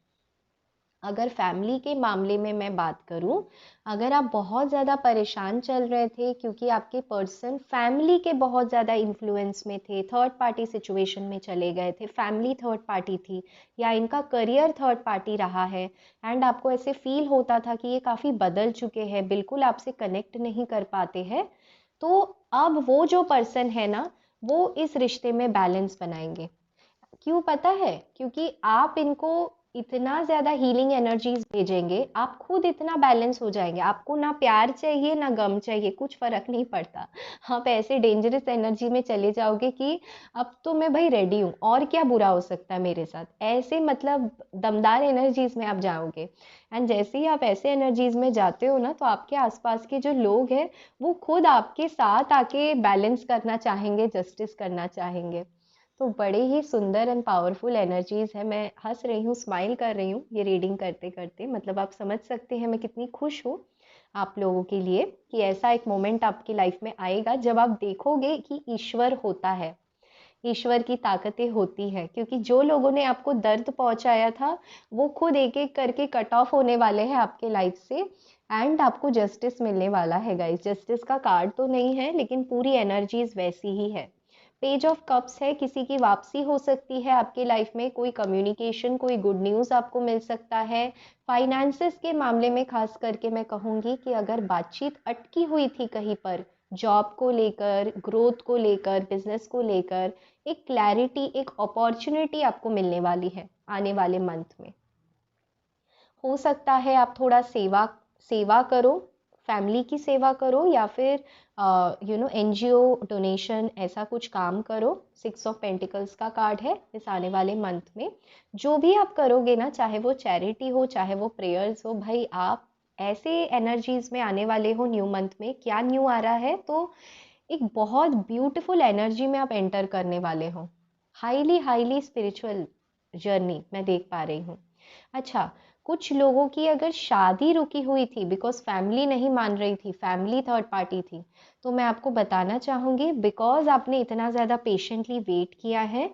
अगर फैमिली के मामले में मैं बात करूं, अगर आप बहुत ज़्यादा परेशान चल रहे थे क्योंकि आपके पर्सन फैमिली के बहुत ज़्यादा इन्फ्लुएंस में थे, थर्ड पार्टी सिचुएशन में चले गए थे, फैमिली थर्ड पार्टी थी या इनका करियर थर्ड पार्टी रहा है, एंड आपको ऐसे फील होता था कि ये काफ़ी बदल चुके हैं, बिल्कुल आपसे कनेक्ट नहीं कर पाते हैं, तो अब वो जो पर्सन है ना, वो इस रिश्ते में बैलेंस बनाएंगे। क्यों पता है? क्योंकि आप इनको इतना ज़्यादा हीलिंग एनर्जीज भेजेंगे, आप खुद इतना बैलेंस हो जाएंगे, आपको ना प्यार चाहिए ना गम चाहिए, कुछ फर्क नहीं पड़ता। आप ऐसे डेंजरस एनर्जी में चले जाओगे कि अब तो मैं भाई रेडी हूँ, और क्या बुरा हो सकता है मेरे साथ, ऐसे मतलब दमदार एनर्जीज में आप जाओगे। एंड जैसे ही आप ऐसे एनर्जीज में जाते हो ना, तो आपके आसपास के जो लोग हैं वो खुद आपके साथ आके बैलेंस करना चाहेंगे, जस्टिस करना चाहेंगे। तो बड़े ही सुंदर एंड पावरफुल एनर्जीज है। मैं हंस रही हूँ, स्माइल कर रही हूँ ये रीडिंग करते करते, मतलब आप समझ सकते हैं मैं कितनी खुश हूँ आप लोगों के लिए कि ऐसा एक मोमेंट आपकी लाइफ में आएगा जब आप देखोगे कि ईश्वर होता है, ईश्वर की ताकतें होती हैं, क्योंकि जो लोगों ने आपको दर्द पहुंचाया था वो खुद एक एक करके कट ऑफ होने वाले हैं आपके लाइफ से, एंड आपको जस्टिस मिलने वाला है गाइस। जस्टिस का कार्ड तो नहीं है लेकिन पूरी एनर्जीज वैसी ही है। पेज ऑफ कप्स है, किसी की वापसी हो सकती है आपके लाइफ में, कोई कम्युनिकेशन, कोई गुड न्यूज़ आपको मिल सकता है। फाइनेंसेस के मामले में खास करके मैं कहूँगी कि अगर बातचीत अटकी हुई थी कहीं पर, जॉब को लेकर, ग्रोथ को लेकर, बिजनेस को लेकर, एक क्लैरिटी, एक अपॉर्चुनिटी आपको मिलने वाली है आने वाले मंथ में। हो सकता है आप थोड़ा सेवा सेवा करो, फैमिली की सेवा करो, या फिर एनजीओ डोनेशन ऐसा कुछ काम करो। सिक्स ऑफ पेंटिकल्स का कार्ड है इस आने वाले मंथ में। जो भी आप करोगे ना, चाहे वो चैरिटी हो, चाहे वो प्रेयर्स हो, भाई आप ऐसे एनर्जीज में आने वाले हो न्यू मंथ में। क्या न्यू आ रहा है, तो एक बहुत ब्यूटीफुल एनर्जी में आप एंटर करने वाले हो, हाईली हाईली स्पिरिचुअल जर्नी मैं देख पा रही हूँ। अच्छा, कुछ लोगों की अगर शादी रुकी हुई थी बिकॉज फैमिली नहीं मान रही थी, फैमिली थर्ड पार्टी थी, तो मैं आपको बताना चाहूँगी बिकॉज आपने इतना ज़्यादा पेशेंटली वेट किया है,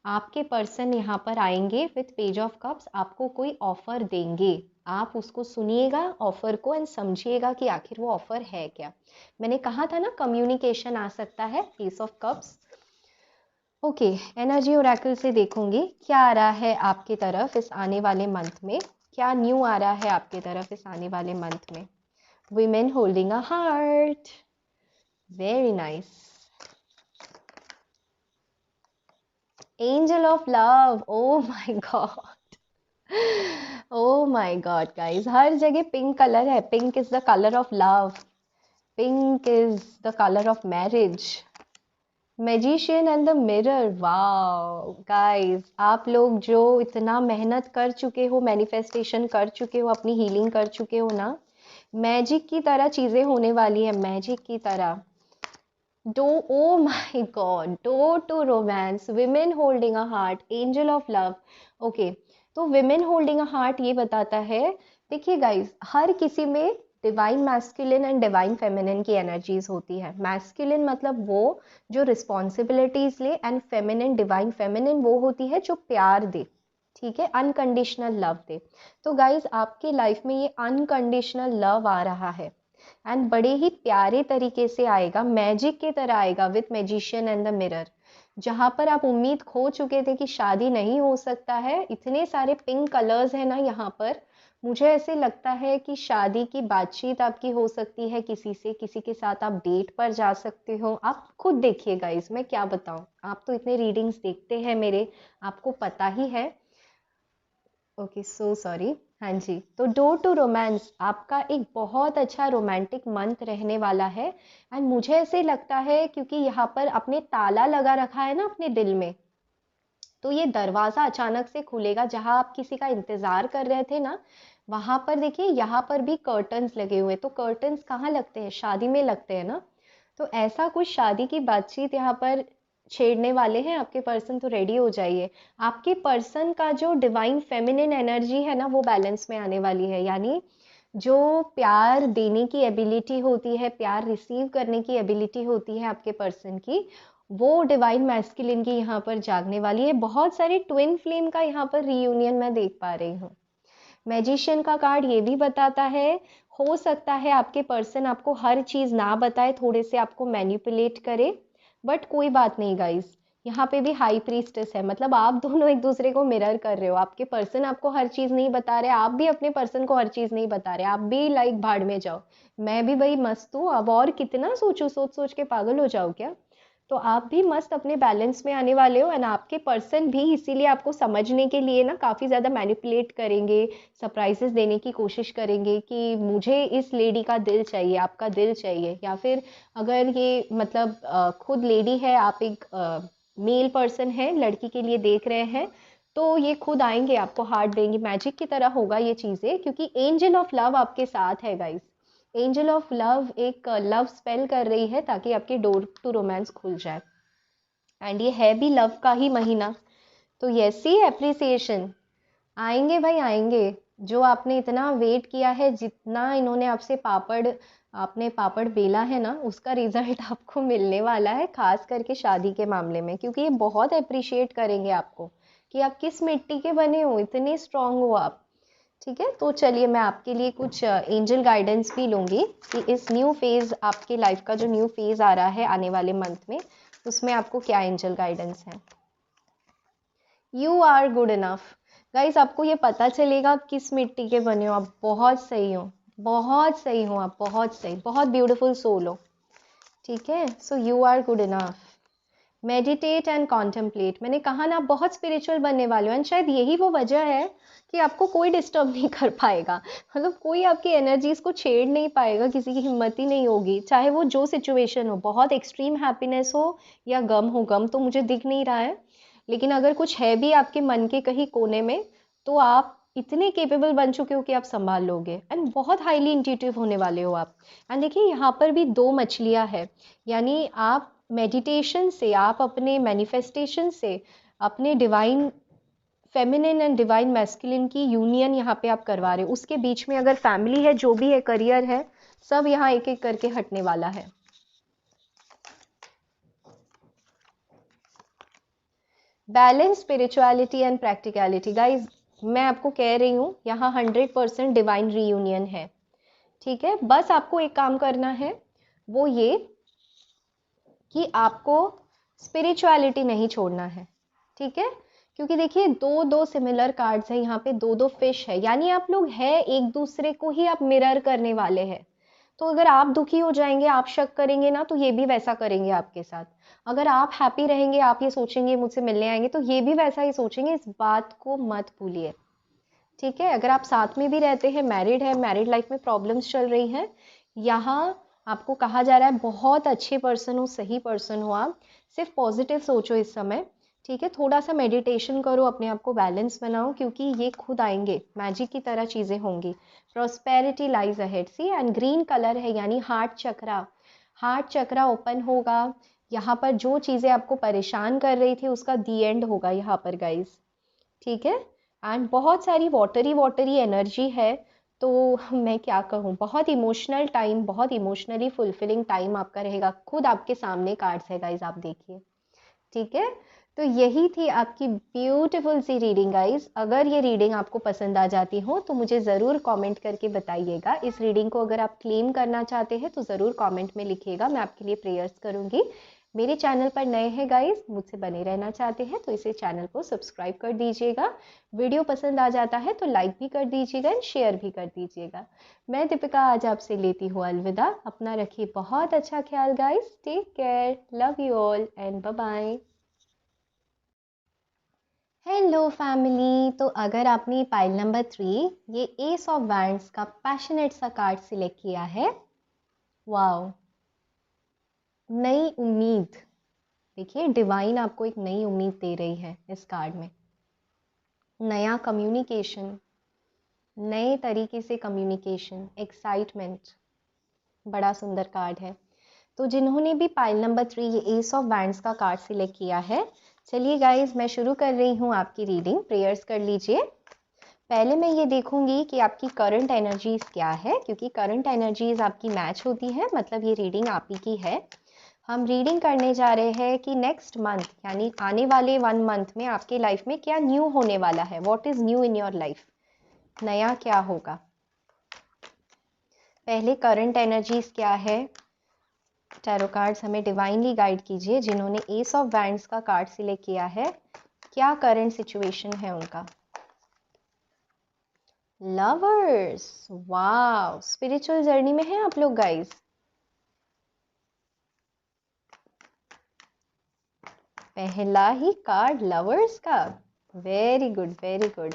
आपके पर्सन यहाँ पर आएंगे विथ पेज ऑफ कप्स, आपको कोई ऑफर देंगे। आप उसको सुनिएगा ऑफर को एंड समझिएगा कि आखिर वो ऑफर है क्या। मैंने कहा था ना कम्युनिकेशन आ सकता है, S of cups. Okay, energy Oracle से देखूंगी क्या आ रहा है आपकी तरफ इस आने वाले मंथ में, क्या न्यू आ रहा है आपकी तरफ इस आने वाले मंथ में। Women holding a heart, very nice. Angel of love, oh my god, oh my god guys, हर जगह पिंक कलर है। Pink is the colour of love, pink is the colour of marriage. Magician and the mirror, wow guys, आप लोग जो इतना मेहनत कर चुके हो, मैनिफेस्टेशन कर चुके हो, अपनी हीलिंग कर चुके हो ना, मैजिक की तरह चीज़ें होने वाली है, मैजिक की तरह। Door, oh my God, door to romance, women holding a heart, angel of love. Okay, तो विमेन होल्डिंग अ हार्ट ये बताता है, देखिए गाइस, हर किसी में divine masculine and divine feminine की एनर्जीज होती है। मैस्कुलिन मतलब वो जो रिस्पॉन्सिबिलिटीज ले, एंड फेमिनिन, डिवाइन फेमिनिन वो होती है जो प्यार दे, ठीक है, अनकंडीशनल लव दे। तो गाइज आपकी लाइफ में ये अनकंडीशनल लव आ रहा है, एंड बड़े ही प्यारे तरीके से आएगा, मैजिक की तरह आएगा with magician and the mirror. जहां पर आप उम्मीद खो चुके थे कि शादी नहीं हो सकता है, इतने सारे पिंक कलर्स है ना यहाँ पर, मुझे ऐसे लगता है कि शादी की बातचीत आपकी हो सकती है किसी से, किसी के साथ आप डेट पर जा सकते हो। आप खुद देखिए गाइस, मैं क्या बताऊं, आप तो इतने रीडिंग्स देखते हैं मेरे, आपको पता ही है। Okay, so sorry. हाँ जी, तो डोर टू रोमांस आपका एक बहुत अच्छा रोमांटिक मंथ रहने वाला है। एंड मुझे ऐसे लगता है क्योंकि यहाँ पर आपने ताला लगा रखा है ना अपने दिल में, तो ये दरवाज़ा अचानक से खुलेगा। जहाँ आप किसी का इंतज़ार कर रहे थे ना, वहाँ पर देखिए यहाँ पर भी कर्टन्स लगे हुए। तो कर्टन्स कहाँ लगते हैं? शादी में लगते हैं ना। तो ऐसा कुछ शादी की बातचीत यहाँ पर छेड़ने वाले हैं आपके पर्सन, तो रेडी हो जाइए। आपके पर्सन का जो डिवाइन फेमिनिन एनर्जी है ना, वो बैलेंस में आने वाली है। यानी जो प्यार देने की एबिलिटी होती है, प्यार रिसीव करने की एबिलिटी होती है आपके पर्सन की, वो डिवाइन मैस्कुलिन की यहाँ पर जागने वाली है। बहुत सारे ट्विन फ्लेम का यहाँ पर रीयूनियन मैं देख पा रही हूँ। मैजिशियन का कार्ड ये भी बताता है, हो सकता है आपके पर्सन आपको हर चीज़ ना बताए, थोड़े से आपको मैनिपुलेट करे, बट कोई बात नहीं गाइस। यहाँ पे भी हाई प्रीस्टेस है, मतलब आप दोनों एक दूसरे को मिरर कर रहे हो। आपके पर्सन आपको हर चीज़ नहीं बता रहे, आप भी अपने पर्सन को हर चीज़ नहीं बता रहे। आप भी लाइक भाड़ में जाओ, मैं भी भाई मस्त हूँ, अब और कितना सोचूं, सोच सोच के पागल हो जाओ क्या। तो आप भी मस्त अपने बैलेंस में आने वाले हो। एंड आपके पर्सन भी इसीलिए आपको समझने के लिए ना काफ़ी ज़्यादा मैनिपुलेट करेंगे, सरप्राइजेस देने की कोशिश करेंगे कि मुझे इस लेडी का दिल चाहिए, आपका दिल चाहिए। या फिर अगर ये मतलब खुद लेडी है, आप एक मेल पर्सन है, लड़की के लिए देख रहे हैं, तो ये खुद आएंगे, आपको हार्ट देंगे। मैजिक की तरह होगा ये चीज़ें, क्योंकि एंजल ऑफ लव आपके साथ है गाइस। एंजल ऑफ लव एक लव स्पेल कर रही है ताकि आपके डोर टू रोमांस खुल जाए। एंड ये है भी लव का ही महीना, तो यस ही अप्रिसिएशन आएंगे भाई आएंगे। जो आपने इतना वेट किया है, जितना इन्होंने आपसे आपने पापड़ बेला है ना, उसका रिजल्ट आपको मिलने वाला है, खास करके शादी के मामले में। क्योंकि ये बहुत अप्रिशिएट करेंगे आपको कि आप किस मिट्टी के बने हो, इतने स्ट्रांग हो आप। ठीक है, तो चलिए मैं आपके लिए कुछ एंजल गाइडेंस भी लूँगी कि इस न्यू फेज़, आपके लाइफ का जो न्यू फेज़ आ रहा है आने वाले मंथ में, उसमें आपको क्या एंजल गाइडेंस है। You are good enough. Guys, आपको ये पता चलेगा आप किस मिट्टी के बने हो। आप बहुत सही हो, बहुत सही हो, आप बहुत सही, बहुत ब्यूटीफुल सोल हो। ठीक है, so you are good enough. Meditate and contemplate, मैंने कहा ना आप बहुत स्पिरिचुअल बनने वाले हो। एंड शायद यही वो वजह है कि आपको कोई डिस्टर्ब नहीं कर पाएगा, मतलब कोई आपकी एनर्जीज को छेड़ नहीं पाएगा, किसी की हिम्मत ही नहीं होगी। चाहे वो जो सिचुएशन हो, बहुत एक्सट्रीम हैप्पीनेस हो या गम हो, गम तो मुझे दिख नहीं रहा है, लेकिन अगर कुछ है भी आपके मन के कहीं कोने में, तो आप इतने केपेबल बन चुके हो कि आप संभाल लोगे। एंड बहुत हाईली इंट्यूटिव होने वाले हो आप। एंड देखिए यहाँ पर भी दो मछलियाँ हैं, यानी आप मेडिटेशन से, आप अपने मैनिफेस्टेशन से अपने divine feminine and divine masculine की यूनियन यहाँ पे आप करवा रहे हो। उसके बीच में अगर फैमिली है, जो भी है, करियर है, सब यहाँ एक एक करके हटने वाला है। Balance spirituality and practicality guys, मैं आपको कह रही हूँ यहाँ 100% डिवाइन रीयूनियन है। ठीक है, बस आपको एक काम करना है, वो ये कि आपको स्पिरिचुअलिटी नहीं छोड़ना है। ठीक है, क्योंकि देखिए दो दो सिमिलर कार्ड्स हैं यहाँ पे, दो दो फिश है, यानी आप लोग हैं एक दूसरे को ही आप मिरर करने वाले हैं। तो अगर आप दुखी हो जाएंगे, आप शक करेंगे ना, तो ये भी वैसा करेंगे आपके साथ। अगर आप हैप्पी रहेंगे, आप ये सोचेंगे मुझसे मिलने आएंगे, तो ये भी वैसा ही सोचेंगे। इस बात को मत भूलिए। ठीक है, अगर आप साथ में भी रहते हैं, मैरिड है, मैरिड लाइफ में प्रॉब्लम्स चल रही हैं, यहाँ आपको कहा जा रहा है बहुत अच्छे पर्सन हो, सही पर्सन हो आप, सिर्फ पॉजिटिव सोचो इस समय। ठीक है, थोड़ा सा मेडिटेशन करो, अपने आप को बैलेंस बनाओ, क्योंकि ये खुद आएंगे, मैजिक की तरह चीज़ें होंगी। Prosperity lies ahead see. And green colour है, यानी heart chakra, heart chakra open होगा। यहाँ पर जो चीज़ें आपको परेशान कर रही थी, उसका दी एंड होगा यहाँ पर गाइज। ठीक है, एंड बहुत सारी वाटरी वाटरी एनर्जी है। तो मैं क्या कहूँ, बहुत इमोशनल टाइम, बहुत इमोशनली फुलफिलिंग टाइम आपका रहेगा। खुद आपके सामने कार्ड्स है गाइज, आप देखिए। ठीक है, तो यही थी आपकी ब्यूटीफुल सी रीडिंग गाइज। अगर ये रीडिंग आपको पसंद आ जाती हो तो मुझे ज़रूर कमेंट करके बताइएगा। इस रीडिंग को अगर आप क्लेम करना चाहते हैं तो ज़रूर कमेंट में लिखिएगा, मैं आपके लिए प्रेयर्स करूँगी। मेरे चैनल पर नए हैं गाइस, मुझसे बने रहना चाहते हैं तो इसे चैनल को सब्सक्राइब कर दीजिएगा। वीडियो पसंद आ जाता है तो लाइक भी कर दीजिएगा एंड शेयर भी कर दीजिएगा। मैं दीपिका आज आपसे लेती हूँ अलविदा। अपना रखिए बहुत अच्छा ख्याल guys. Take care, love you all and bye bye. Hello family, तो अगर आपने पाइल नंबर 3 ये एस ऑफ वैंड्स का पैशनेट सा कार्ड सिलेक्ट किया है, वाओ, नई उम्मीद। देखिए डिवाइन आपको एक नई उम्मीद दे रही है इस कार्ड में। नया कम्युनिकेशन, नए तरीके से कम्युनिकेशन, एक्साइटमेंट, बड़ा सुंदर कार्ड है। तो जिन्होंने भी पाइल नंबर 3 ये एस ऑफ वैंड्स का कार्ड सिलेक्ट किया है, चलिए गाइज मैं शुरू कर रही हूँ आपकी रीडिंग। प्रेयर्स कर लीजिए। पहले मैं ये देखूंगी कि आपकी करंट एनर्जीज क्या है, क्योंकि करंट एनर्जीज आपकी मैच होती है, मतलब ये रीडिंग आप ही की है। हम रीडिंग करने जा रहे हैं कि नेक्स्ट मंथ यानी आने वाले 1 मंथ में आपके लाइफ में क्या न्यू होने वाला है। What is new in your life, नया क्या होगा। पहले करंट एनर्जीज क्या है, टैरो कार्ड्स हमें डिवाइनली गाइड कीजिए। जिन्होंने एस ऑफ वैंड्स का कार्ड सिलेक्ट किया है, क्या करंट सिचुएशन है उनका। लवर्स, वाओ, स्पिरिचुअल जर्नी में है आप लोग गाइस। पहला ही कार्ड लवर्स का, very good very good.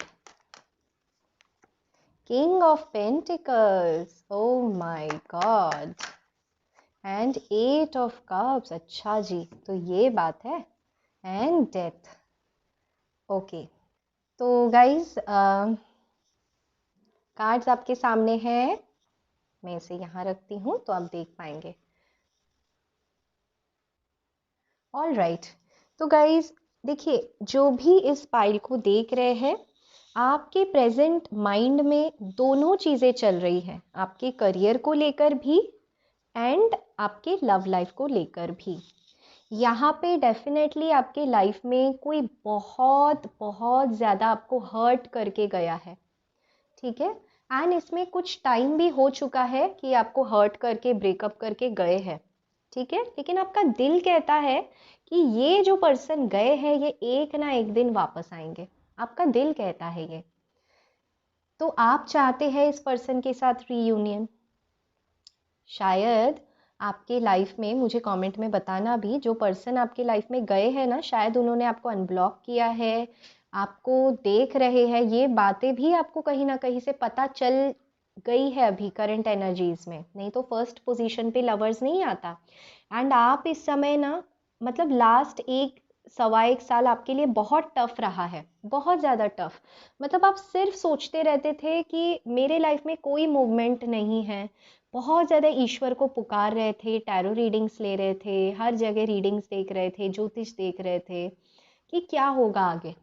King of pentacles, O my God, and 8 of cups. अच्छा जी, तो ये बात है। And death. ओके, तो गाइस कार्ड्स आपके सामने हैं, मैं इसे यहाँ रखती हूँ तो आप देख पाएंगे। ऑल राइट, तो गाइज देखिए, जो भी इस पाइल को देख रहे हैं, आपके प्रेजेंट माइंड में दोनों चीज़ें चल रही हैं, आपके करियर को लेकर भी एंड आपके लव लाइफ को लेकर भी। यहाँ पे डेफिनेटली आपके लाइफ में कोई बहुत बहुत ज़्यादा आपको हर्ट करके गया है, ठीक है। एंड इसमें कुछ टाइम भी हो चुका है कि आपको हर्ट करके ब्रेकअप करके गए हैं, ठीक है। लेकिन आपका दिल कहता है कि ये जो पर्सन गए हैं ये एक ना एक दिन वापस आएंगे, आपका दिल कहता है ये। तो आप चाहते हैं इस पर्सन के साथ रीयूनियन। शायद आपके लाइफ में, मुझे कमेंट में बताना भी, जो पर्सन आपके लाइफ में गए हैं ना, शायद उन्होंने आपको अनब्लॉक किया है, आपको देख रहे हैं। ये बातें भी आपको कहीं ना कहीं से पता चल गई है अभी करंट एनर्जीज में, नहीं तो फर्स्ट पोजीशन पे लवर्स नहीं आता। एंड आप इस समय ना, मतलब लास्ट 1 सवा 1 साल आपके लिए बहुत टफ रहा है, बहुत ज़्यादा टफ। मतलब आप सिर्फ सोचते रहते थे कि मेरे लाइफ में कोई मूवमेंट नहीं है। बहुत ज़्यादा ईश्वर को पुकार रहे थे, टैरो रीडिंग्स ले रहे थे, हर जगह रीडिंग्स देख रहे थे, ज्योतिष देख रहे थे कि क्या होगा आगे।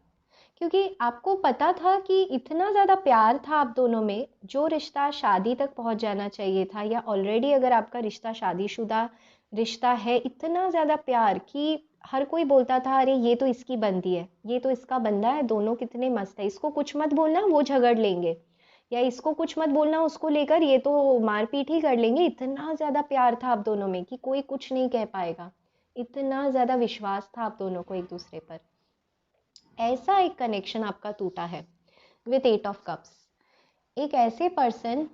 क्योंकि आपको पता था कि इतना ज़्यादा प्यार था आप दोनों में, जो रिश्ता शादी तक पहुंच जाना चाहिए था, या ऑलरेडी अगर आपका रिश्ता शादीशुदा रिश्ता है, इतना ज़्यादा प्यार कि हर कोई बोलता था अरे ये तो इसकी बंदी है, ये तो इसका बंदा है, दोनों कितने मस्त है, इसको कुछ मत बोलना वो झगड़ लेंगे, या इसको कुछ मत बोलना उसको लेकर ये तो मारपीट ही कर लेंगे। इतना ज़्यादा प्यार था आप दोनों में कि कोई कुछ नहीं कह पाएगा, इतना ज़्यादा विश्वास था आप दोनों को एक दूसरे पर। ऐसा एक कनेक्शन आपका टूटा है विथ 8 ऑफ कप्स। एक ऐसे पर्सन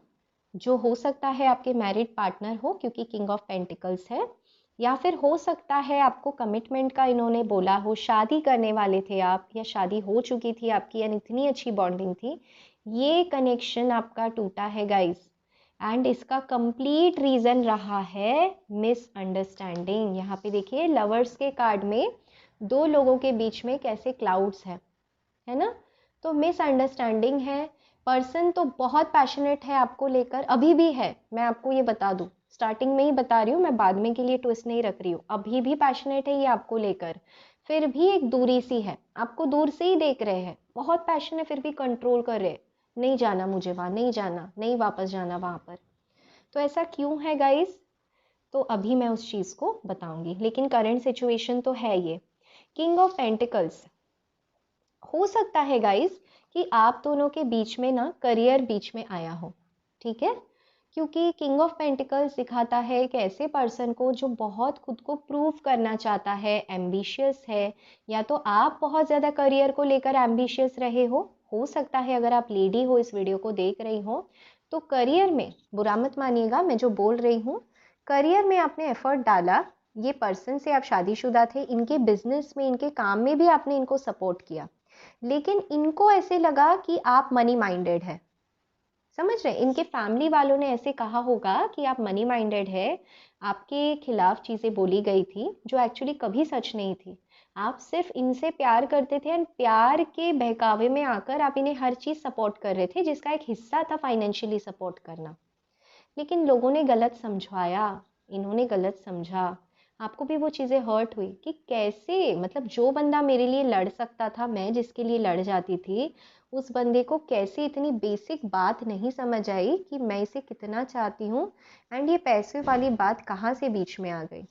जो हो सकता है आपके मैरिड पार्टनर हो, क्योंकि किंग ऑफ पेंटिकल्स है, या फिर हो सकता है आपको कमिटमेंट का इन्होंने बोला हो, शादी करने वाले थे आप, या शादी हो चुकी थी आपकी यानी इतनी अच्छी बॉन्डिंग थी। ये कनेक्शन आपका टूटा है गाइस, एंड इसका कंप्लीट रीजन रहा है मिसअंडरस्टैंडिंग। यहाँ पे देखिए लवर्स के कार्ड में 2 लोगों के बीच में कैसे क्लाउड्स है ना। तो मिसअंडरस्टैंडिंग है। पर्सन तो बहुत पैशनेट है आपको लेकर, अभी भी है, मैं आपको ये बता दूं, स्टार्टिंग में ही बता रही हूँ, मैं बाद में के लिए ट्विस्ट नहीं रख रही हूँ, अभी भी पैशनेट है ये आपको लेकर। फिर भी एक दूरी सी है, आपको दूर से ही देख रहे हैं, बहुत पैशन है फिर भी कंट्रोल कर रहे, नहीं जाना मुझे वहां, नहीं जाना, नहीं वापस जाना वहां पर। तो ऐसा क्यों है गाइस, तो अभी मैं उस चीज को बताऊंगी, लेकिन करंट सिचुएशन तो है ये। किंग ऑफ पेंटिकल्स, हो सकता है गाइस कि आप दोनों के बीच में ना करियर बीच में आया हो, ठीक है। क्योंकि किंग ऑफ पेंटिकल्स दिखाता है एक ऐसे पर्सन को जो बहुत खुद को प्रूव करना चाहता है, एम्बिशियस है। या तो आप बहुत ज़्यादा करियर को लेकर एम्बिशियस रहे हो सकता है अगर आप लेडी हो इस वीडियो को देख रही हो तो करियर में, बुरा मत मानिएगा मैं जो बोल रही हूँ, करियर में आपने एफर्ट डाला, ये पर्सन से आप शादीशुदा थे, इनके बिजनेस में, इनके काम में भी आपने इनको सपोर्ट किया, लेकिन इनको ऐसे लगा कि आप मनी माइंडेड है। समझ रहे, इनके फैमिली वालों ने ऐसे कहा होगा कि आप मनी माइंडेड है, आपके खिलाफ चीज़ें बोली गई थी जो एक्चुअली कभी सच नहीं थी। आप सिर्फ इनसे प्यार करते थे एंड प्यार के बहकावे में आकर आप इन्हें हर चीज़ सपोर्ट कर रहे थे जिसका एक हिस्सा था फाइनेंशियली सपोर्ट करना। लेकिन लोगों ने गलत समझाया, इन्होंने गलत समझा, आपको भी वो चीज़ें हर्ट हुई कि कैसे, मतलब जो बंदा मेरे लिए लड़ सकता था, मैं जिसके लिए लड़ जाती थी, उस बंदे को कैसे इतनी बेसिक बात नहीं समझ आई कि मैं इसे कितना चाहती हूँ, एंड ये पैसे वाली बात कहाँ से बीच में आ गई।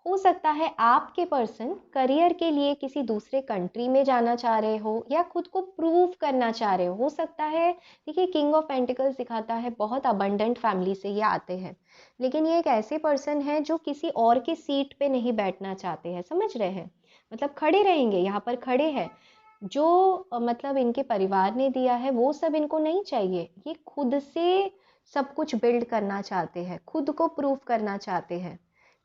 हो सकता है आपके पर्सन करियर के लिए किसी दूसरे कंट्री में जाना चाह रहे हो या खुद को प्रूव करना चाह रहे हो सकता है। देखिए किंग ऑफ पेंटिकल्स दिखाता है बहुत अबंडेंट फैमिली से ये आते हैं, लेकिन ये एक ऐसे पर्सन है जो किसी और के सीट पे नहीं बैठना चाहते हैं, समझ रहे हैं, मतलब खड़े रहेंगे, यहाँ पर खड़े हैं, जो मतलब इनके परिवार ने दिया है वो सब इनको नहीं चाहिए, ये खुद से सब कुछ बिल्ड करना चाहते हैं, खुद को प्रूव करना चाहते हैं।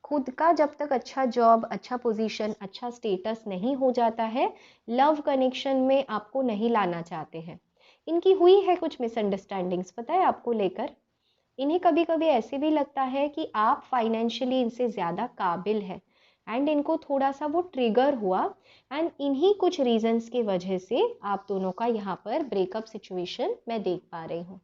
खुद का जब तक अच्छा जॉब, अच्छा पोजीशन, अच्छा स्टेटस नहीं हो जाता है, लव कनेक्शन में आपको नहीं लाना चाहते हैं। इनकी हुई है कुछ मिसअंडरस्टैंडिंग्स पता है आपको लेकर। इन्हें कभी कभी ऐसे भी लगता है कि आप फाइनेंशियली इनसे ज़्यादा काबिल है, एंड इनको थोड़ा सा वो ट्रिगर हुआ, एंड इन्हीं कुछ रीजंस की वजह से आप दोनों का यहाँ पर ब्रेकअप सिचुएशन मैं देख पा रही हूँ।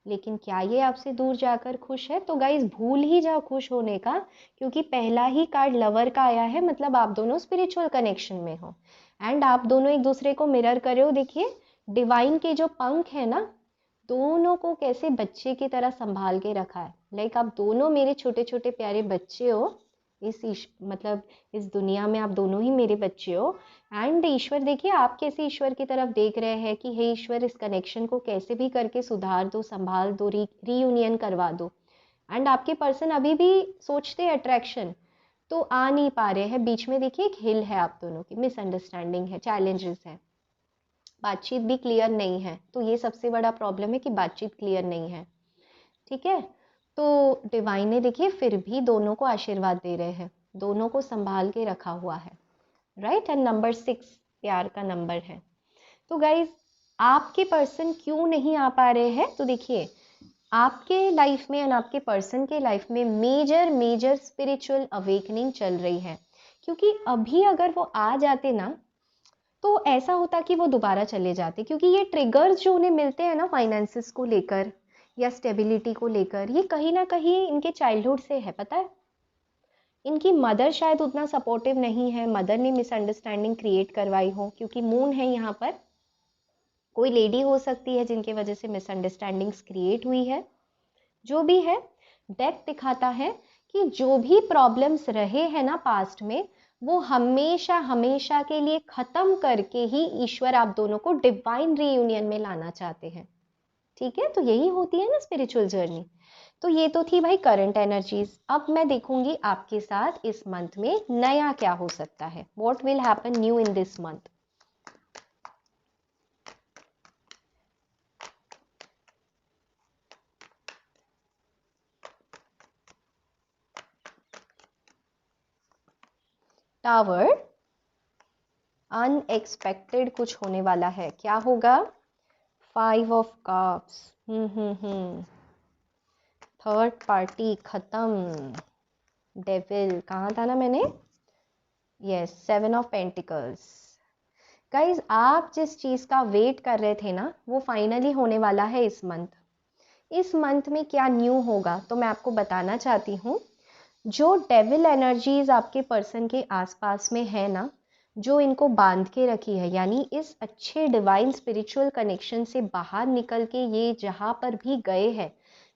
लेकिन क्या ये आपसे दूर जाकर खुश है? तो गाइस भूल ही जाओ खुश होने का, क्योंकि पहला ही कार्ड लवर का आया है, मतलब आप दोनों स्पिरिचुअल कनेक्शन में हो एंड आप दोनों एक दूसरे को मिरर कर रहे हो। देखिए डिवाइन के जो पंख है ना, दोनों को कैसे बच्चे की तरह संभाल के रखा है। लाइक आप दोनों मेरे छोटे छोटे प्यारे बच्चे हो, मतलब इस दुनिया में आप दोनों ही मेरे बच्चे हो। एंड ईश्वर देखिए आप कैसे ईश्वर की तरफ देख रहे हैं कि हे ईश्वर इस कनेक्शन को कैसे भी करके सुधार दो, संभाल दो, रीयूनियन करवा दो। एंड आपके पर्सन अभी भी सोचते हैं अट्रैक्शन, तो आ नहीं पा रहे हैं, बीच में देखिए एक हिल है, आप दोनों की मिसअंडरस्टैंडिंग है, चैलेंजेस है, बातचीत भी क्लियर नहीं है। तो ये सबसे बड़ा प्रॉब्लम है कि बातचीत क्लियर नहीं है, ठीक है। तो डिवाइन ने देखिए फिर भी दोनों को आशीर्वाद दे रहे हैं, दोनों को संभाल के रखा हुआ है, राइट। एंड नंबर 6 प्यार का नंबर है। तो गाइज आपके पर्सन क्यों नहीं आ पा रहे हैं, तो देखिए आपके लाइफ में एंड आपके पर्सन के लाइफ में मेजर मेजर स्पिरिचुअल अवेकनिंग चल रही है। क्योंकि अभी अगर वो आ जाते ना तो ऐसा होता कि वो दोबारा चले जाते, क्योंकि ये ट्रिगर्स जो उन्हें मिलते हैं ना फाइनेंसिस को लेकर या स्टेबिलिटी को लेकर, ये कहीं ना कहीं इनके चाइल्डहुड से है, पता है। इनकी मदर शायद उतना सपोर्टिव नहीं है, मदर ने मिसअंडरस्टैंडिंग क्रिएट करवाई हो, क्योंकि मून है यहाँ पर, कोई लेडी हो सकती है जिनके वजह से मिसअंडरस्टैंडिंग्स क्रिएट हुई है। जो भी है, डेथ दिखाता है कि जो भी प्रॉब्लम्स रहे हैं ना पास्ट में, वो हमेशा हमेशा के लिए खत्म करके ही ईश्वर आप दोनों को डिवाइन रीयूनियन में लाना चाहते हैं, ठीक है। तो यही होती है ना स्पिरिचुअल जर्नी। तो ये तो थी भाई करंट एनर्जीज। अब मैं देखूंगी आपके साथ इस मंथ में नया क्या हो सकता है, what will happen new in this month. Tower, unexpected कुछ होने वाला है, क्या होगा? 5 ऑफ कप्स, थर्ड पार्टी खत्म, डेविल कहाँ था ना मैंने, यस 7 ऑफ पेंटिकल्स। गाइज आप जिस चीज़ का वेट कर रहे थे ना वो फाइनली होने वाला है इस मंथ। इस मंथ में क्या न्यू होगा तो मैं आपको बताना चाहती हूँ। जो डेविल एनर्जीज आपके पर्सन के आसपास में है ना, जो इनको बांध के रखी है, यानी इस अच्छे डिवाइन स्पिरिचुअल कनेक्शन से बाहर निकल के ये जहाँ पर भी गए हैं,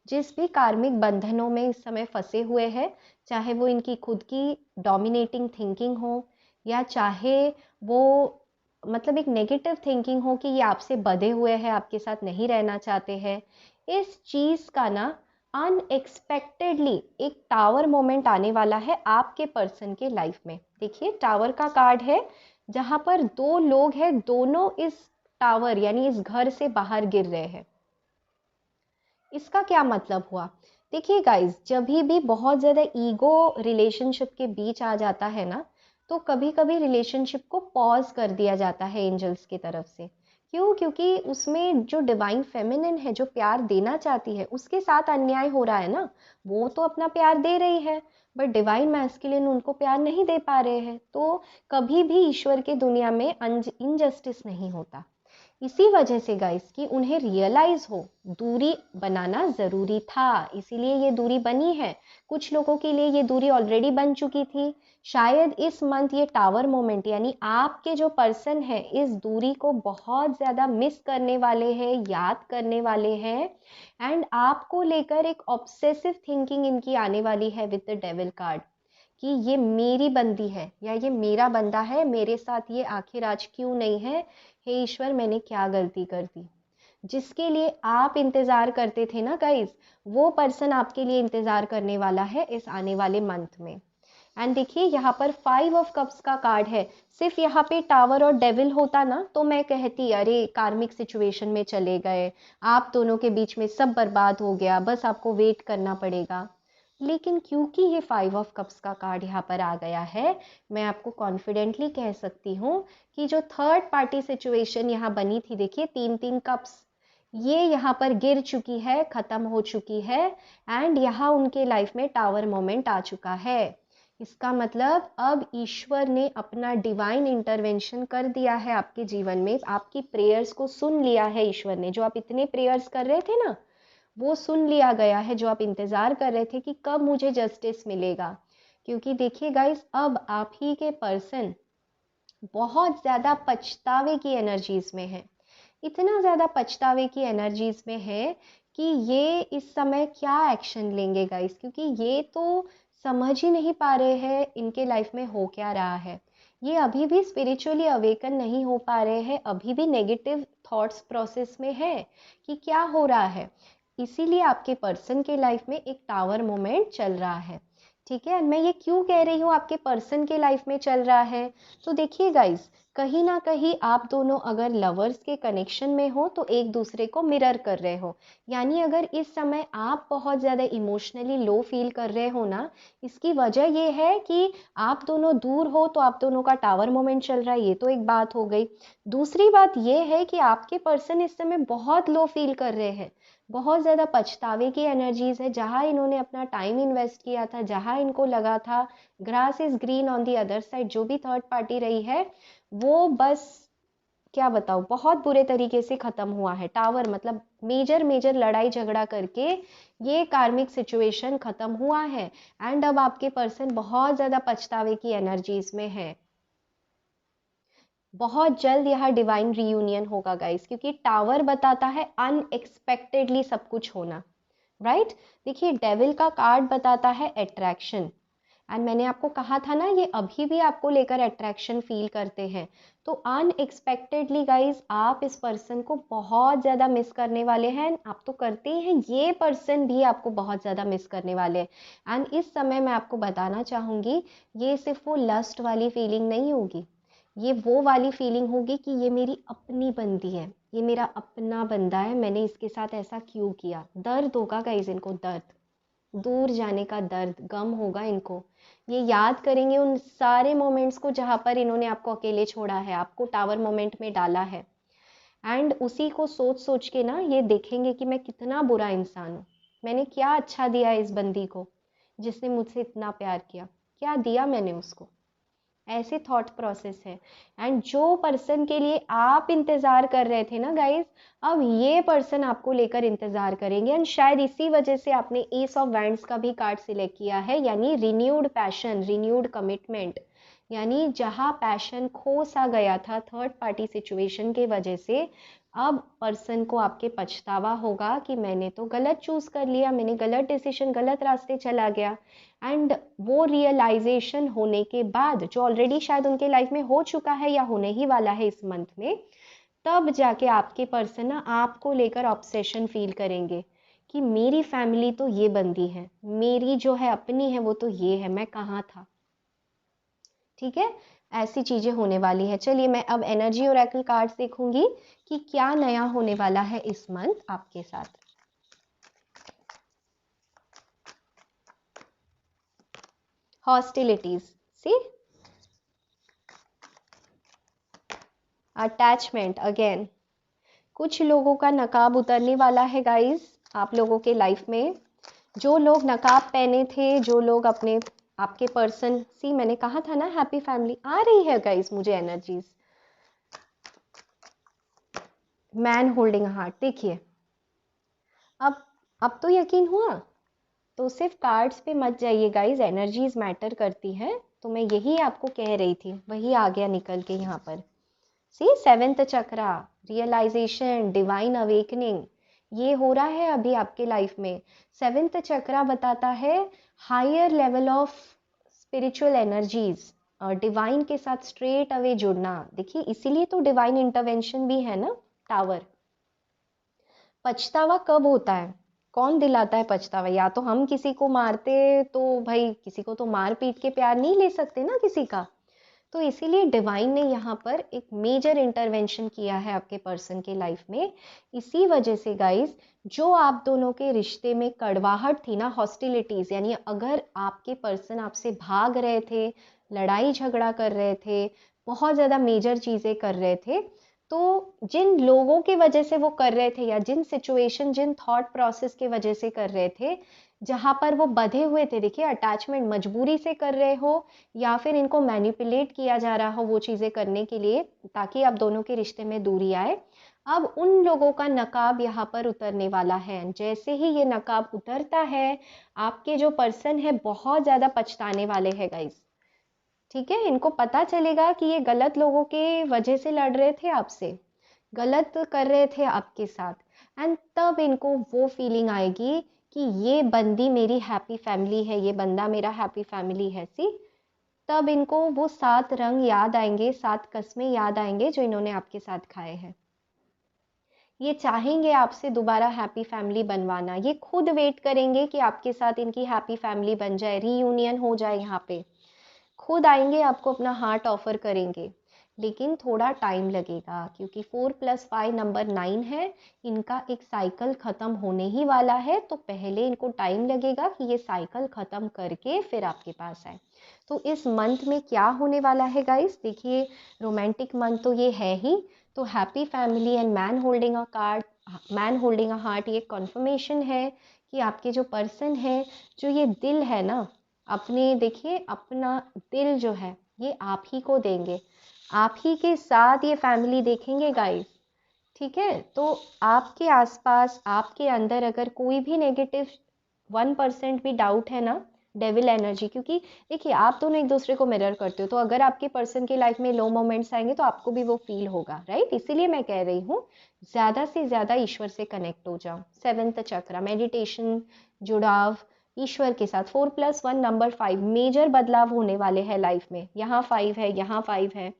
जिस भी कार्मिक बंधनों में इस समय फंसे हुए हैं, चाहे वो इनकी खुद की डोमिनेटिंग थिंकिंग हो या चाहे वो मतलब एक नेगेटिव थिंकिंग हो कि ये आपसे बंधे हुए हैं, आपके साथ नहीं रहना चाहते हैं, इस चीज़ का ना अनएक्सपेक्टेडली एक टावर मोमेंट आने वाला है आपके पर्सन के लाइफ में। देखिए टावर का कार्ड है, जहां पर दो लोग हैं, दोनों इस टावर यानी इस घर से बाहर गिर रहे हैं। इसका क्या मतलब हुआ? देखिए गाइस, जब भी बहुत ज़्यादा ईगो रिलेशनशिप के बीच आ जाता है ना, तो कभी कभी रिलेशनशिप को पॉज कर दिया जाता है एंजल्स की तरफ से। क्यों? क्योंकि उसमें जो डिवाइन फेमिनिन है, जो प्यार देना चाहती है, उसके साथ अन्याय हो रहा है ना। वो तो अपना प्यार दे रही है, बट डिवाइन मैस्कुलिन उनको प्यार नहीं दे पा रहे हैं। तो कभी भी ईश्वर की दुनिया में इनजस्टिस नहीं होता। इसी वजह से गाइस कि उन्हें रियलाइज हो दूरी बनाना ज़रूरी था, इसीलिए ये दूरी बनी है। कुछ लोगों के लिए ये दूरी ऑलरेडी बन चुकी थी। शायद इस मंथ ये टावर मोमेंट यानी आपके जो पर्सन है इस दूरी को बहुत ज़्यादा मिस करने वाले हैं, याद करने वाले हैं। एंड आपको लेकर एक ऑब्सेसिव थिंकिंग इनकी आने वाली है विद द डेविल कार्ड, कि ये मेरी बंदी है या ये मेरा बंदा है, मेरे साथ ये आखिर आज क्यों नहीं है। हे ईश्वर, मैंने क्या गलती कर दी? जिसके लिए आप इंतज़ार करते थे ना गाइस, वो पर्सन आपके लिए इंतज़ार करने वाला है इस आने वाले मंथ में। एंड देखिए यहाँ पर 5 ऑफ कप्स का कार्ड है। सिर्फ यहाँ पे टावर और डेविल होता ना तो मैं कहती अरे कार्मिक सिचुएशन में चले गए, आप दोनों के बीच में सब बर्बाद हो गया, बस आपको वेट करना पड़ेगा। लेकिन क्योंकि ये 5 ऑफ कप्स का कार्ड यहाँ पर आ गया है, मैं आपको कॉन्फिडेंटली कह सकती हूँ कि जो थर्ड पार्टी सिचुएशन यहाँ बनी थी, देखिए 3-3 कप्स, ये यहाँ पर गिर चुकी है, ख़त्म हो चुकी है। एंड यहाँ उनके लाइफ में टावर मोमेंट आ चुका है। इसका मतलब अब ईश्वर ने अपना डिवाइन इंटरवेंशन कर दिया है आपके जीवन में। आपकी प्रेयर्स को सुन लिया है ईश्वर ने। जो आप इतने प्रेयर्स कर रहे थे ना, वो सुन लिया गया है। जो आप इंतज़ार कर रहे थे कि कब मुझे जस्टिस मिलेगा, क्योंकि देखिए गाइस, अब आप ही के पर्सन बहुत ज़्यादा पछतावे की एनर्जीज में है। इतना ज़्यादा पछतावे की एनर्जीज में है कि ये इस समय क्या एक्शन लेंगे गाइस, क्योंकि ये तो समझ ही नहीं पा रहे हैं इनके लाइफ में हो क्या रहा है। ये अभी भी स्पिरिचुअली अवेकन नहीं हो पा रहे हैं, अभी भी नेगेटिव थॉट्स प्रोसेस में है कि क्या हो रहा है। इसीलिए आपके पर्सन के लाइफ में एक टावर मोमेंट चल रहा है। ठीक है, मैं ये क्यों कह रही हूँ आपके पर्सन के लाइफ में चल रहा है? तो देखिए गाइस, कहीं ना कहीं आप दोनों अगर लवर्स के कनेक्शन में हो तो एक दूसरे को मिरर कर रहे हो। यानी अगर इस समय आप बहुत ज़्यादा इमोशनली लो फील कर रहे हो ना, इसकी वजह ये है कि आप दोनों दूर हो तो आप दोनों का टावर मोमेंट चल रहा है। ये तो एक बात हो गई। दूसरी बात ये है कि आपके पर्सन इस समय बहुत लो फील कर रहे हैं, बहुत ज़्यादा पछतावे की एनर्जीज है। जहाँ इन्होंने अपना टाइम इन्वेस्ट किया था, जहाँ इनको लगा था grass is green on the other side, जो भी थर्ड पार्टी रही है वो बस क्या बताऊँ बहुत बुरे तरीके से ख़त्म हुआ है। टावर मतलब मेजर मेजर लड़ाई झगड़ा करके ये कार्मिक सिचुएशन ख़त्म हुआ है। एंड अब आपके पर्सन बहुत ज़्यादा पछतावे की एनर्जीज में है। बहुत जल्द यहाँ डिवाइन रीयूनियन होगा गाइस, क्योंकि टावर बताता है अनएक्सपेक्टेडली सब कुछ होना, राइट। देखिए डेविल का कार्ड बताता है अट्रैक्शन। एंड मैंने आपको कहा था ना, ये अभी भी आपको लेकर अट्रैक्शन फील करते हैं। तो अनएक्सपेक्टेडली गाइज आप इस पर्सन को बहुत ज़्यादा मिस करने वाले हैं। आप तो करते ही हैं, ये पर्सन भी आपको बहुत ज़्यादा मिस करने वाले हैं। एंड इस समय मैं आपको बताना चाहूँगी, ये सिर्फ वो लस्ट वाली फीलिंग नहीं होगी, ये वो वाली फीलिंग होगी कि ये मेरी अपनी बंदी है, ये मेरा अपना बंदा है, मैंने इसके साथ ऐसा क्यों किया। दर्द होगा गाइज इनको, दर्द, दूर जाने का दर्द, गम होगा इनको। ये याद करेंगे उन सारे मोमेंट्स को जहाँ पर इन्होंने आपको अकेले छोड़ा है, आपको टावर मोमेंट में डाला है। एंड उसी को सोच सोच के ना ये देखेंगे कि मैं कितना बुरा इंसान हूँ, मैंने क्या अच्छा दिया इस बंदी को जिसने मुझसे इतना प्यार किया, क्या दिया मैंने उसको। ऐसे थॉट प्रोसेस है। एंड जो पर्सन के लिए आप इंतज़ार कर रहे थे ना गाइज, अब ये पर्सन आपको लेकर इंतज़ार करेंगे। एंड शायद इसी वजह से आपने एस ऑफ वैंड्स का भी कार्ड सिलेक्ट किया है, यानी रिन्यूड पैशन, रिन्यूड कमिटमेंट। यानी जहाँ पैशन खो सा गया था थर्ड पार्टी सिचुएशन के वजह से, अब पर्सन को आपके पछतावा होगा कि मैंने तो गलत चूज़ कर लिया, मैंने गलत डिसीजन, गलत रास्ते चला गया। एंड वो रियलाइजेशन होने के बाद, जो ऑलरेडी शायद उनके लाइफ में हो चुका है या होने ही वाला है इस मंथ में, तब जाके आपके पर्सन ना आपको लेकर ऑब्सेशन फील करेंगे कि मेरी फैमिली तो ये बंदी है, मेरी जो है अपनी है वो तो ये है, मैं कहाँ था। ठीक है, ऐसी चीजें होने वाली है। चलिए मैं अब एनर्जी ओरेकल कार्ड्स देखूंगी कि क्या नया होने वाला है इस मंथ आपके साथ। हॉस्टिलिटीज, सी, अटैचमेंट अगेन, कुछ लोगों का नकाब उतरने वाला है गाइस आप लोगों के लाइफ में। जो लोग नकाब पहने थे, जो लोग अपने आपके पर्सन, सी मैंने कहा था ना हैप्पी फैमिली आ रही है गाइस मुझे एनर्जीज। मैन होल्डिंग हार्ट, देखिए अब तो यकीन हुआ। तो सिर्फ कार्ड्स पे मत जाइए गाइस, एनर्जीज मैटर करती हैं। तो मैं यही आपको कह रही थी, वही आ गया निकल के यहाँ पर। सी, सेवेंथ चक्रा, रियलाइजेशन, डिवाइन अवेकनिंग, ये हो रहा है अभी आपके लाइफ में। सेवेंथ चक्रा बताता है higher level of spiritual energies, divine के साथ स्ट्रेट अवे जुड़ना। देखिए इसीलिए तो डिवाइन इंटरवेंशन भी है ना, टावर। पछतावा कब होता है, कौन दिलाता है पछतावा? या तो हम किसी को मारते, तो भाई किसी को तो मार पीट के प्यार नहीं ले सकते ना किसी का। तो इसीलिए डिवाइन ने यहाँ पर एक मेजर इंटरवेंशन किया है आपके पर्सन के लाइफ में। इसी वजह से गाइस, जो आप दोनों के रिश्ते में कड़वाहट थी ना, हॉस्टिलिटीज, यानी अगर आपके पर्सन आपसे भाग रहे थे, लड़ाई झगड़ा कर रहे थे, बहुत ज़्यादा मेजर चीज़ें कर रहे थे, तो जिन लोगों की वजह से वो कर रहे थे, या जिन सिचुएशन, जिन थॉट प्रोसेस के वजह से कर रहे थे, जहाँ पर वो बधे हुए थे, देखिए अटैचमेंट मजबूरी से कर रहे हो या फिर इनको मैनिपुलेट किया जा रहा हो वो चीज़ें करने के लिए ताकि आप दोनों के रिश्ते में दूरी आए, अब उन लोगों का नकाब यहाँ पर उतरने वाला है। जैसे ही ये नकाब उतरता है, आपके जो पर्सन है बहुत ज़्यादा पछताने वाले हैं गाइस। ठीक है, इनको पता चलेगा कि ये गलत लोगों के वजह से लड़ रहे थे आपसे, गलत कर रहे थे आपके साथ, एंड तब इनको वो फीलिंग आएगी कि ये बंदी मेरी हैप्पी फैमिली है, ये बंदा मेरा हैप्पी फैमिली है। सी, तब इनको वो 7 रंग याद आएंगे, 7 कस्में याद आएंगे जो इन्होंने आपके साथ खाए हैं। ये चाहेंगे आपसे दोबारा हैप्पी फैमिली बनवाना, ये खुद वेट करेंगे कि आपके साथ इनकी हैप्पी फैमिली बन जाए, रीयूनियन हो जाए यहाँ पे। खुद आएंगे, आपको अपना हार्ट ऑफर करेंगे, लेकिन थोड़ा टाइम लगेगा क्योंकि 4+5 नंबर 9 है। इनका एक साइकिल ख़त्म होने ही वाला है, तो पहले इनको टाइम लगेगा कि ये साइकिल ख़त्म करके फिर आपके पास आए। तो इस मंथ में क्या होने वाला है गाइस, देखिए रोमांटिक मंथ तो ये है ही, तो happy family and man holding a card, man holding a heart, ये कन्फर्मेशन है कि आपके जो पर्सन है, जो ये दिल है ना अपने, देखिए अपना दिल जो है ये आप ही को देंगे, आप ही के साथ ये फैमिली देखेंगे गाइस। ठीक है, तो आपके आसपास, आपके अंदर अगर कोई भी नेगेटिव 1% भी डाउट है ना, डेविल एनर्जी, क्योंकि देखिए आप दोनों एक दूसरे को मिरर करते हो, तो अगर आपके पर्सन की लाइफ में लो मोमेंट्स आएंगे तो आपको भी वो फील होगा, राइट? इसीलिए मैं कह रही हूँ ज़्यादा से ज़्यादा ईश्वर से कनेक्ट हो जाओ। सेवेंथ चक्र, मेडिटेशन, जुड़ाव ईश्वर के साथ। 4+1 नंबर 5, मेजर बदलाव होने वाले हैं लाइफ में। यहाँ 5 है, यहाँ 5 है,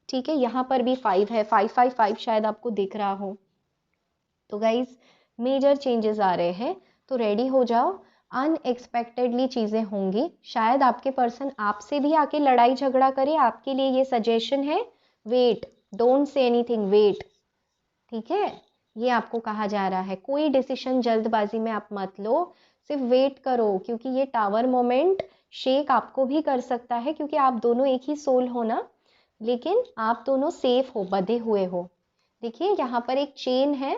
ठीक है, यहाँ पर भी 5 है, 555 शायद आपको दिख रहा हो। तो गाइज मेजर चेंजेस आ रहे हैं, तो रेडी हो जाओ। अनएक्सपेक्टेडली चीज़ें होंगी, शायद आपके पर्सन आपसे भी आके लड़ाई झगड़ा करे। आपके लिए ये सजेशन है, wait, don't say anything, wait. ठीक है, ये आपको कहा जा रहा है, कोई डिसीजन जल्दबाजी में आप मत लो, सिर्फ वेट करो, क्योंकि ये टावर मोमेंट शेक आपको भी कर सकता है, क्योंकि आप दोनों एक ही सोल हो ना, लेकिन आप दोनों सेफ हो, बंधे हुए हो। देखिए यहाँ पर एक चेन है,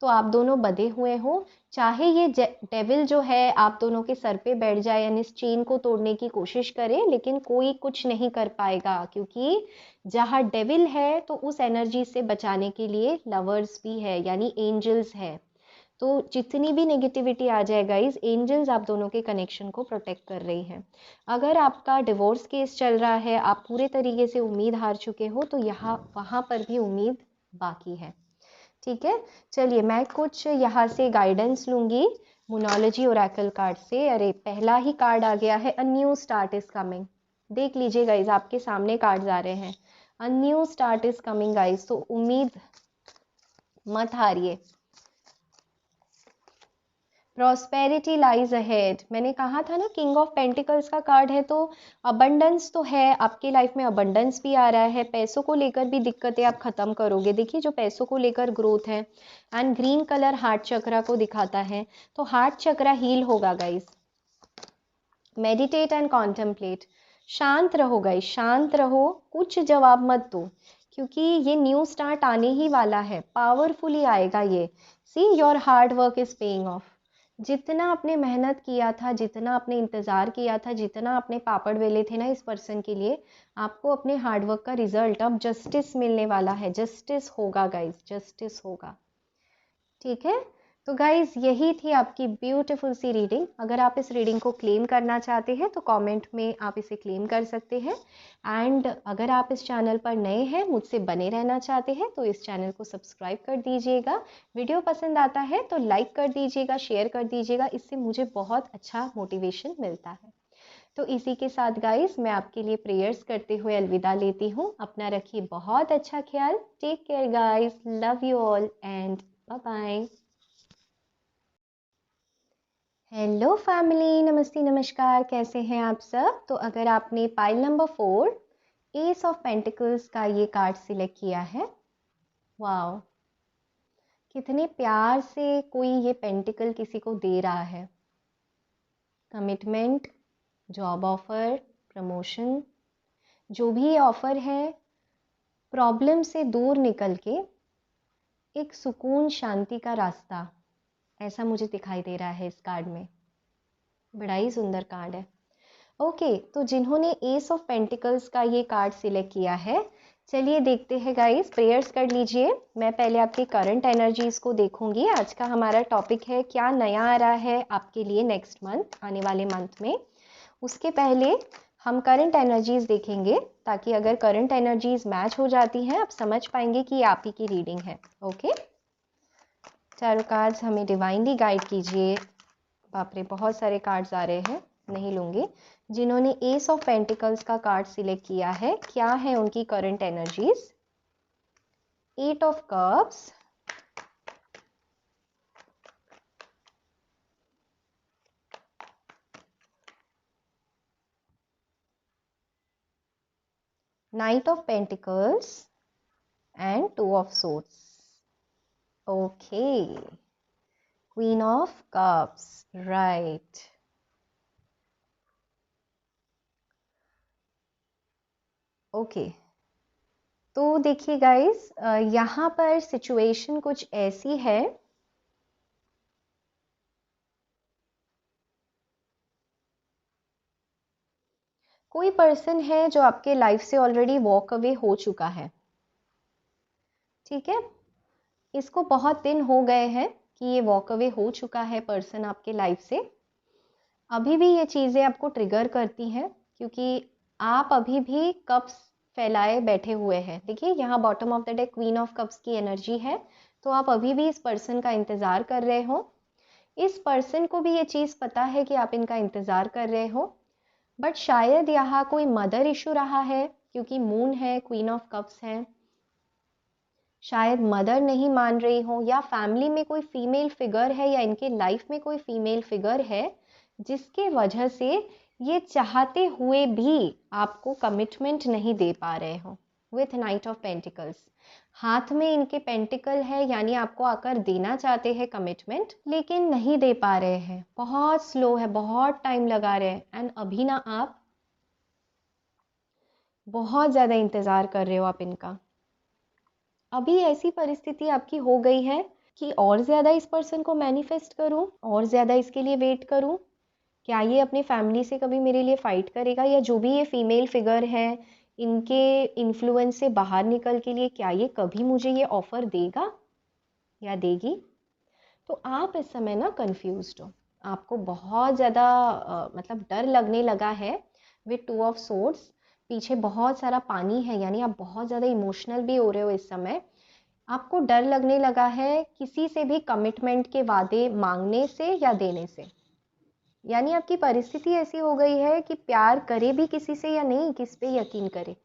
तो आप दोनों बंधे हुए हो। चाहे ये डेविल जो है आप दोनों के सर पे बैठ जाए, यानी इस चेन को तोड़ने की कोशिश करे, लेकिन कोई कुछ नहीं कर पाएगा, क्योंकि जहाँ डेविल है तो उस एनर्जी से बचाने के लिए लवर्स भी है, यानी एंजल्स है। तो जितनी भी नेगेटिविटी आ जाए गाइज, एंजल्स आप दोनों के कनेक्शन को प्रोटेक्ट कर रही हैं। अगर आपका डिवोर्स केस चल रहा है, आप पूरे तरीके से उम्मीद हार चुके हो, तो यहाँ वहाँ पर भी उम्मीद बाकी है। ठीक है, चलिए मैं कुछ यहाँ से गाइडेंस लूँगी मोनोलॉजी ओरेकल कार्ड से। अरे पहला ही कार्ड आ गया है, a new start is coming. देख लीजिए गाइज, आपके सामने कार्ड्स आ रहे हैं, a new start is coming guys. तो उम्मीद मत हारिए। प्रॉस्पेरिटी लाइज अहेड, मैंने कहा था ना किंग ऑफ पेंटिकल्स का कार्ड है, तो अबंडेंस तो है आपकी लाइफ में, अबंडेंस भी आ रहा है, पैसों को लेकर भी दिक्कतें आप खत्म करोगे। देखिए जो पैसों को लेकर ग्रोथ है, एंड ग्रीन कलर हार्ट चक्रा को दिखाता है, तो हार्ट चक्रा हील होगा गाइस। मेडिटेट एंड कॉन्टेम्पलेट, शांत रहो गाइस, शांत रहो, कुछ जवाब मत दो, क्योंकि ये न्यू स्टार्ट आने ही वाला है, पावरफुली आएगा ये। See your hard work is paying off. जितना आपने मेहनत किया था, जितना आपने इंतज़ार किया था, जितना आपने पापड़ बेले थे ना इस पर्सन के लिए, आपको अपने हार्डवर्क का रिजल्ट अब जस्टिस मिलने वाला है। जस्टिस होगा गाइज, जस्टिस होगा। ठीक है, तो गाइज यही थी आपकी ब्यूटीफुल सी रीडिंग। अगर आप इस रीडिंग को क्लेम करना चाहते हैं तो कमेंट में आप इसे क्लेम कर सकते हैं। एंड अगर आप इस चैनल पर नए हैं, मुझसे बने रहना चाहते हैं, तो इस चैनल को सब्सक्राइब कर दीजिएगा। वीडियो पसंद आता है तो लाइक कर दीजिएगा, शेयर कर दीजिएगा, इससे मुझे बहुत अच्छा मोटिवेशन मिलता है। तो इसी के साथ गाइज मैं आपके लिए प्रेयर्स करते हुए अलविदा लेती हूँ। अपना रखिए बहुत अच्छा ख्याल। Take care guys, love you all and bye bye. Hello family, नमस्ते नमस्कार, कैसे हैं आप सब। तो अगर आपने pile number 4 ace of pentacles का ये कार्ड सिलेक्ट किया है, वाओ, कितने प्यार से कोई ये पेंटिकल किसी को दे रहा है। कमिटमेंट, जॉब ऑफर, प्रमोशन, जो भी ऑफर है, प्रॉब्लम से दूर निकल के एक सुकून शांति का रास्ता, ऐसा मुझे दिखाई दे रहा है इस कार्ड में। बड़ा ही सुंदर कार्ड है। ओके, तो जिन्होंने एस ऑफ पेंटिकल्स का ये कार्ड सिलेक्ट किया है, चलिए देखते हैं गाइस, प्रेयर्स कर लीजिए। मैं पहले आपकी करंट एनर्जीज को देखूंगी। आज का हमारा टॉपिक है क्या नया आ रहा है आपके लिए नेक्स्ट मंथ, आने वाले मंथ में। उसके पहले हम करंट एनर्जीज देखेंगे, ताकि अगर करंट एनर्जीज मैच हो जाती हैं, आप समझ पाएंगे कि ये आप ही की रीडिंग है। ओके, चारों कार्ड्स हमें डिवाइनली गाइड कीजिए। बाप रे, बहुत सारे कार्ड्स आ रहे हैं, नहीं लूँगी। जिन्होंने एस ऑफ पेंटिकल्स का कार्ड सिलेक्ट किया है, क्या है उनकी current energies. 8 of cups, night of pentacles and 2 of swords. Okay, queen of cups, right. Okay, तो देखिए गाइस, यहाँ पर सिचुएशन कुछ ऐसी है, कोई पर्सन है जो आपके लाइफ से ऑलरेडी वॉक अवे हो चुका है। ठीक है, इसको बहुत दिन हो गए हैं कि ये वॉक अवे हो चुका है पर्सन आपके लाइफ से। अभी भी ये चीज़ें आपको ट्रिगर करती हैं, क्योंकि आप अभी भी कप्स फैलाए बैठे हुए हैं। देखिए यहाँ bottom of the deck queen of cups की एनर्जी है, तो आप अभी भी इस पर्सन का इंतज़ार कर रहे हो। इस पर्सन को भी ये चीज़ पता है कि आप इनका इंतज़ार कर रहे हो, बट शायद यहाँ कोई मदर इशू रहा है, क्योंकि मून है, क्वीन ऑफ कप्स है। शायद मदर नहीं मान रही हो, या फैमिली में कोई फीमेल फिगर है, या इनके लाइफ में कोई फीमेल फिगर है, जिसके वजह से ये चाहते हुए भी आपको कमिटमेंट नहीं दे पा रहे हो। विथ नाइट ऑफ पेंटिकल्स, हाथ में इनके पेंटिकल है, यानी आपको आकर देना चाहते हैं कमिटमेंट, लेकिन नहीं दे पा रहे हैं, बहुत स्लो है, बहुत टाइम लगा रहे हैं। एंड अभी ना आप बहुत ज़्यादा इंतज़ार कर रहे हो आप इनका। अभी ऐसी परिस्थिति आपकी हो गई है कि और ज़्यादा इस पर्सन को मैनिफेस्ट करूं, और ज़्यादा इसके लिए वेट करूं। क्या ये अपने फैमिली से कभी मेरे लिए फ़ाइट करेगा, या जो भी ये फीमेल फिगर है इनके इन्फ्लुएंस से बाहर निकल के लिए क्या ये कभी मुझे ये ऑफ़र देगा या देगी। तो आप इस समय ना कंफ्यूज्ड हो, आपको बहुत ज़्यादा मतलब डर लगने लगा है। विथ 2 ऑफ सोर्ड्स, पीछे बहुत सारा पानी है, यानी आप बहुत ज़्यादा इमोशनल भी हो रहे हो इस समय। आपको डर लगने लगा है किसी से भी कमिटमेंट के वादे मांगने से या देने से। यानी आपकी परिस्थिति ऐसी हो गई है कि प्यार करे भी किसी से या नहीं, किस पे यकीन करे।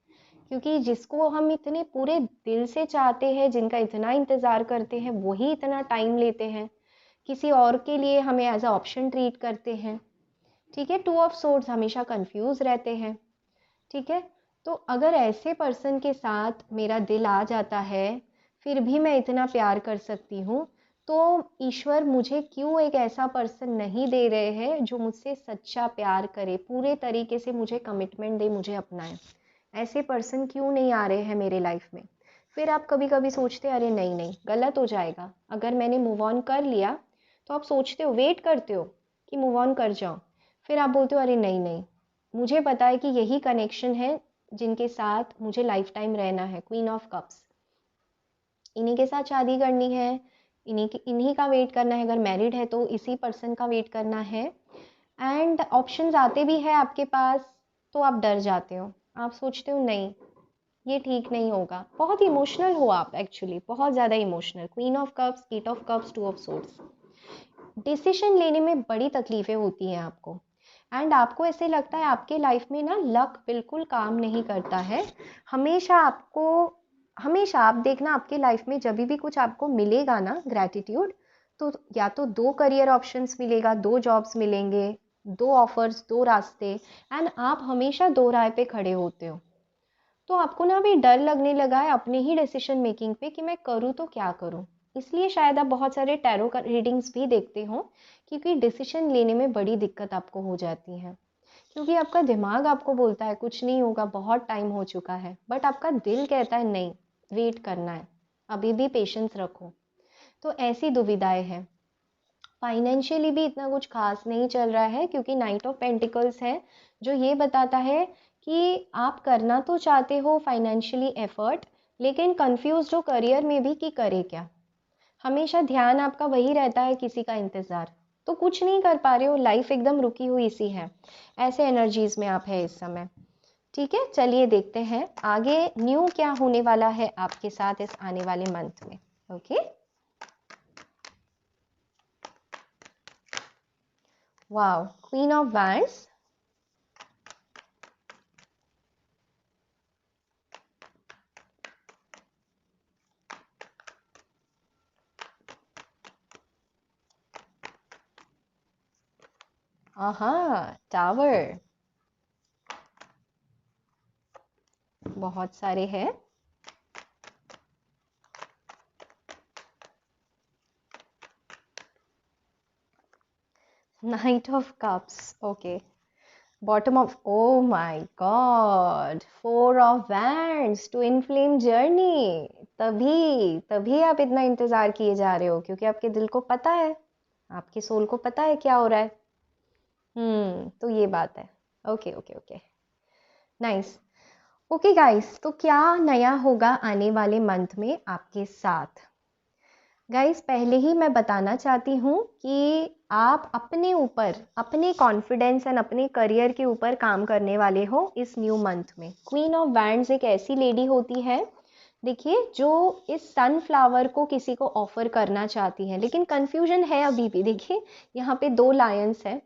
क्योंकि जिसको हम इतने पूरे दिल से चाहते हैं, जिनका इतना इंतज़ार करते हैं, वही इतना टाइम लेते हैं, किसी और के लिए हमें एज अ ऑप्शन ट्रीट करते हैं। ठीक है, 2 ऑफ सोर्ड्स हमेशा कंफ्यूज रहते हैं। ठीक है, तो अगर ऐसे पर्सन के साथ मेरा दिल आ जाता है, फिर भी मैं इतना प्यार कर सकती हूँ, तो ईश्वर मुझे क्यों एक ऐसा पर्सन नहीं दे रहे हैं जो मुझसे सच्चा प्यार करे, पूरे तरीके से मुझे कमिटमेंट दे, मुझे अपनाए। ऐसे पर्सन क्यों नहीं आ रहे हैं मेरे लाइफ में? फिर आप कभी कभी सोचते हैं अरे नहीं नहीं, गलत हो जाएगा अगर मैंने मूव ऑन कर लिया। तो आप सोचते हो, वेट करते हो कि मूव ऑन कर जाओ, फिर आप बोलते हो अरे नहीं नहीं, मुझे पता है कि यही कनेक्शन है जिनके साथ मुझे लाइफ टाइम रहना है। क्वीन ऑफ कप्स, इन्हीं के साथ शादी करनी है, इन्हीं का वेट करना है, अगर मैरिड है तो इसी पर्सन का वेट करना है। एंड ऑप्शंस आते भी है आपके पास, तो आप डर जाते हो, आप सोचते हो नहीं ये ठीक नहीं होगा। बहुत इमोशनल हो आप, एक्चुअली बहुत ज़्यादा emotional. Queen of cups, eight of cups, two of swords, decision लेने में बड़ी तकलीफें होती हैं आपको। एंड आपको ऐसे लगता है आपके लाइफ में ना लक बिल्कुल काम नहीं करता है। हमेशा आप देखना, आपके लाइफ में जब भी कुछ आपको मिलेगा ना ग्रैटिट्यूड, तो या तो 2 करियर ऑप्शंस मिलेगा, 2 जॉब्स मिलेंगे, 2 ऑफर्स, 2 रास्ते, एंड आप हमेशा 2 राह पे खड़े होते हो। तो आपको ना अभी डर लगने लगा है अपने ही डिसीजन मेकिंग पे कि मैं करूँ तो क्या करूँ। इसलिए शायद आप बहुत सारे टैरो का रीडिंग्स भी देखते हो, क्योंकि डिसीजन लेने में बड़ी दिक्कत आपको हो जाती है। क्योंकि आपका दिमाग आपको बोलता है कुछ नहीं होगा, बहुत टाइम हो चुका है, बट आपका दिल कहता है नहीं, वेट करना है, अभी भी पेशेंस रखो। तो ऐसी दुविधाएं हैं। फाइनेंशियली भी इतना कुछ खास नहीं चल रहा है, क्योंकि नाइट ऑफ पेंटिकल्स है, जो ये बताता है कि आप करना तो चाहते हो फाइनेंशियली एफर्ट, लेकिन कंफ्यूज हो करियर में भी कि करे क्या। हमेशा ध्यान आपका वही रहता है, किसी का इंतज़ार, तो कुछ नहीं कर पा रहे हो, लाइफ एकदम रुकी हुई सी है। ऐसे एनर्जीज में आप है इस समय। ठीक है, चलिए देखते हैं आगे न्यू क्या होने वाला है आपके साथ इस आने वाले मंथ में। Okay, wow, queen of wands, आहा, टावर, बहुत सारे हैं। Night of cups, okay, bottom of, O my God, 4 of wands, twin flame journey. तभी तभी आप इतना इंतजार किए जा रहे हो, क्योंकि आपके दिल को पता है, आपके सोल को पता है क्या हो रहा है। तो ये बात है। Okay okay okay, nice. Okay guys, तो क्या नया होगा आने वाले मंथ में आपके साथ? गाइस, पहले ही मैं बताना चाहती हूँ कि आप अपने ऊपर, अपने कॉन्फिडेंस एंड अपने करियर के ऊपर काम करने वाले हो इस न्यू मंथ में। क्वीन ऑफ वैंड्स एक ऐसी लेडी होती है, देखिए, जो इस सनफ्लावर को किसी को ऑफर करना चाहती है, लेकिन कंफ्यूजन है अभी भी। देखिए, यहाँ पे 2 लायंस है,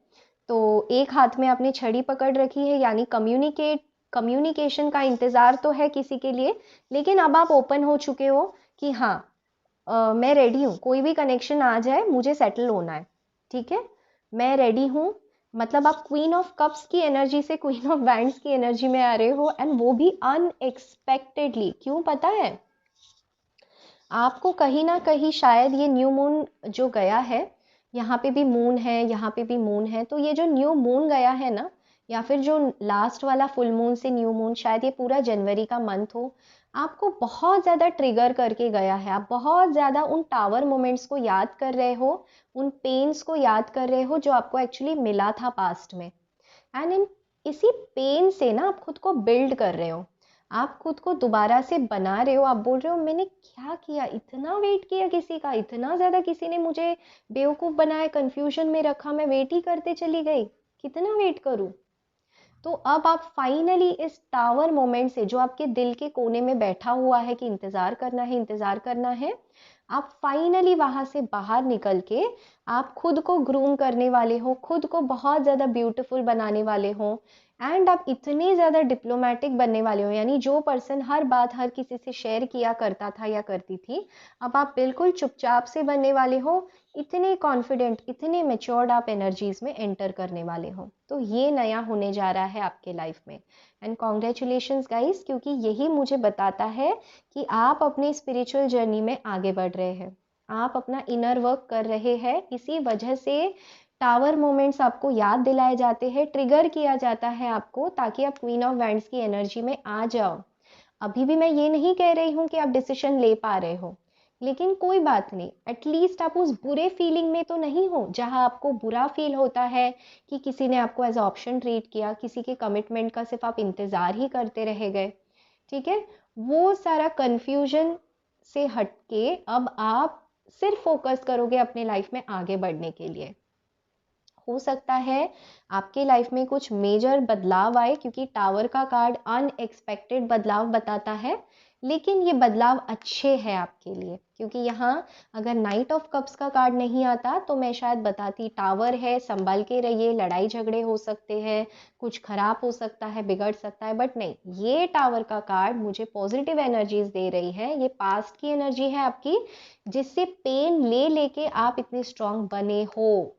तो एक हाथ में आपने छड़ी पकड़ रखी है, यानी कम्युनिकेशन का इंतज़ार तो है किसी के लिए, लेकिन अब आप ओपन हो चुके हो कि हाँ, मैं रेडी हूँ, कोई भी कनेक्शन आ जाए, मुझे सेटल होना है। ठीक है, मैं रेडी हूँ। मतलब आप क्वीन ऑफ कप्स की एनर्जी से क्वीन ऑफ वैंड्स की एनर्जी में आ रहे हो, एंड वो भी अनएक्सपेक्टेडली। क्यों पता है? आपको कहीं ना कहीं शायद ये न्यू मून जो गया है, यहाँ पे भी मून है, यहाँ पे भी मून है, तो ये जो न्यू मून गया है ना, या फिर जो लास्ट वाला फुल मून से न्यू मून, शायद ये पूरा जनवरी का मंथ हो, आपको बहुत ज़्यादा ट्रिगर करके गया है। आप बहुत ज़्यादा उन टावर मोमेंट्स को याद कर रहे हो, उन पेन्स को याद कर रहे हो जो आपको एक्चुअली मिला था पास्ट में। एंड इन इसी पेन से ना आप खुद को बिल्ड कर रहे हो, आप खुद को दोबारा से बना रहे हो। आप बोल रहे हो मैंने क्या किया, इतना वेट किया किसी का, इतना ज़्यादा किसी ने मुझे बेवकूफ़ बनाया, कंफ्यूजन में रखा, मैं वेट ही करते चली गई, कितना वेट करूँ। तो अब आप फाइनली इस टावर मोमेंट से, जो आपके दिल के कोने में बैठा हुआ है कि इंतज़ार करना है, इंतज़ार करना है, आप फाइनली वहाँ से बाहर निकल के आप खुद को ग्रूम करने वाले हो, खुद को बहुत ज़्यादा ब्यूटीफुल बनाने वाले हो, एंड आप इतने ज़्यादा डिप्लोमेटिक बनने वाले हो, यानी जो पर्सन हर बात हर किसी से शेयर किया करता था या करती थी, अब आप बिल्कुल चुपचाप से बनने वाले हो। इतने कॉन्फिडेंट, इतने मेच्योर्ड आप एनर्जीज में एंटर करने वाले हो। तो ये नया होने जा रहा है आपके लाइफ में, एंड कॉन्ग्रेचुलेशंस गाइस, क्योंकि यही मुझे बताता है कि आप अपनी स्पिरिचुअल जर्नी में आगे बढ़ रहे हैं, आप अपना इनर वर्क कर रहे हैं। इसी वजह से टावर मोमेंट्स आपको याद दिलाए जाते हैं, ट्रिगर किया जाता है आपको, ताकि आप क्वीन ऑफ वैंड्स की एनर्जी में आ जाओ। अभी भी मैं ये नहीं कह रही हूँ कि आप डिसीजन ले पा रहे हो, लेकिन कोई बात नहीं, एटलीस्ट आप उस बुरे फीलिंग में तो नहीं हो जहां आपको बुरा फील होता है कि किसी ने आपको एज ऑप्शन ट्रीट किया, किसी के कमिटमेंट का सिर्फ आप इंतजार ही करते रह गए। ठीक है, वो सारा कंफ्यूजन से हटके अब आप सिर्फ फोकस करोगे अपने लाइफ में आगे बढ़ने के लिए। हो सकता है आपके लाइफ में कुछ मेजर बदलाव आए, क्योंकि टावर का कार्ड अनएक्सपेक्टेड बदलाव बताता है, लेकिन ये बदलाव अच्छे हैं आपके लिए। क्योंकि यहाँ अगर नाइट ऑफ कप्स का कार्ड नहीं आता तो मैं शायद बताती टावर है, संभल के रहिए, लड़ाई झगड़े हो सकते हैं, कुछ खराब हो सकता है, बिगड़ सकता है, बट नहीं, ये टावर का कार्ड मुझे पॉजिटिव एनर्जीज दे रही है। ये पास्ट की एनर्जी है आपकी, जिससे पेन ले लेके आप इतने स्ट्रांग बने हो,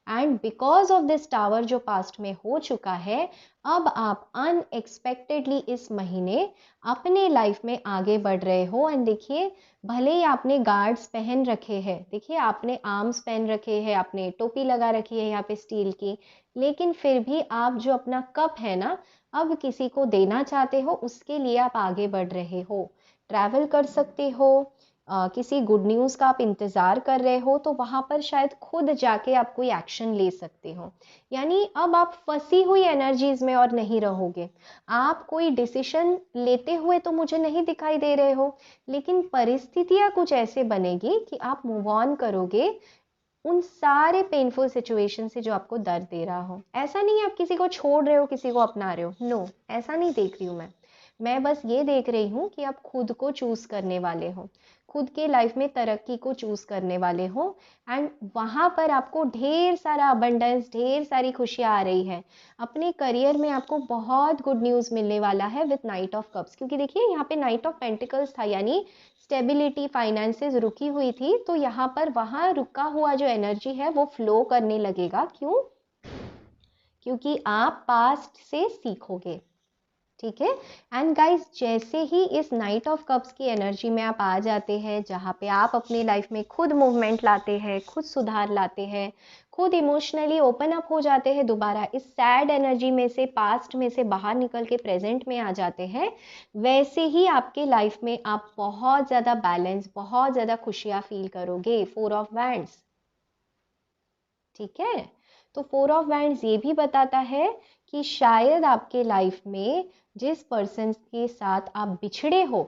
and because of this tower जो पास्ट में हो चुका है, अब आप अनएक्सपेक्टेडली इस महीने अपने लाइफ में आगे बढ़ रहे हो। एंड देखिए, भले ही आपने गार्ड्स पहन रखे हैं, देखिए आपने आर्म्स पहन रखे हैं, आपने टोपी लगा रखी है यहाँ पे स्टील की, लेकिन फिर भी आप जो अपना कप है ना, अब किसी को देना चाहते हो, उसके लिए आप आगे बढ़ रहे हो। ट्रैवल कर सकते हो, किसी गुड न्यूज़ का आप इंतज़ार कर रहे हो, तो वहाँ पर शायद खुद जाके आप कोई एक्शन ले सकते हो। यानी अब आप फंसी हुई एनर्जीज में और नहीं रहोगे। आप कोई डिसीजन लेते हुए तो मुझे नहीं दिखाई दे रहे हो, लेकिन परिस्थितियाँ कुछ ऐसे बनेगी कि आप मूव ऑन करोगे उन सारे पेनफुल सिचुएशन से जो आपको दर्द दे रहा हो। ऐसा नहीं है आप किसी को छोड़ रहे हो, किसी को अपना रहे हो, नो, ऐसा नहीं देख रही हूँ मैं बस ये देख रही हूँ कि आप खुद को चूज करने वाले हो, खुद के लाइफ में तरक्की को चूज करने वाले हो, एंड वहाँ पर आपको ढेर सारा अबंडेंस, ढेर सारी खुशियाँ आ रही है। अपने करियर में आपको बहुत गुड न्यूज़ मिलने वाला है विथ नाइट ऑफ कप्स, क्योंकि देखिए यहाँ पे नाइट ऑफ पेंटिकल्स था, यानी स्टेबिलिटी, फाइनेंसेस रुकी हुई थी, तो यहाँ पर वहाँ रुका हुआ जो एनर्जी है वो फ्लो करने लगेगा। क्यों? क्योंकि आप पास्ट से सीखोगे। ठीक है, एंड गाइस, जैसे ही इस नाइट ऑफ कप्स की एनर्जी में आप आ जाते हैं, जहाँ पे आप अपनी लाइफ में खुद मूवमेंट लाते हैं, खुद सुधार लाते हैं, खुद इमोशनली ओपन अप हो जाते हैं, दोबारा इस सैड एनर्जी में से, पास्ट में से बाहर निकल के प्रेजेंट में आ जाते हैं, वैसे ही आपके लाइफ में आप बहुत ज़्यादा बैलेंस, बहुत ज़्यादा खुशियाँ फील करोगे। 4 ऑफ वैंड्स, ठीक है, तो 4 ऑफ वैंड्स ये भी बताता है कि शायद आपके लाइफ में जिस पर्सन के साथ आप बिछड़े हो,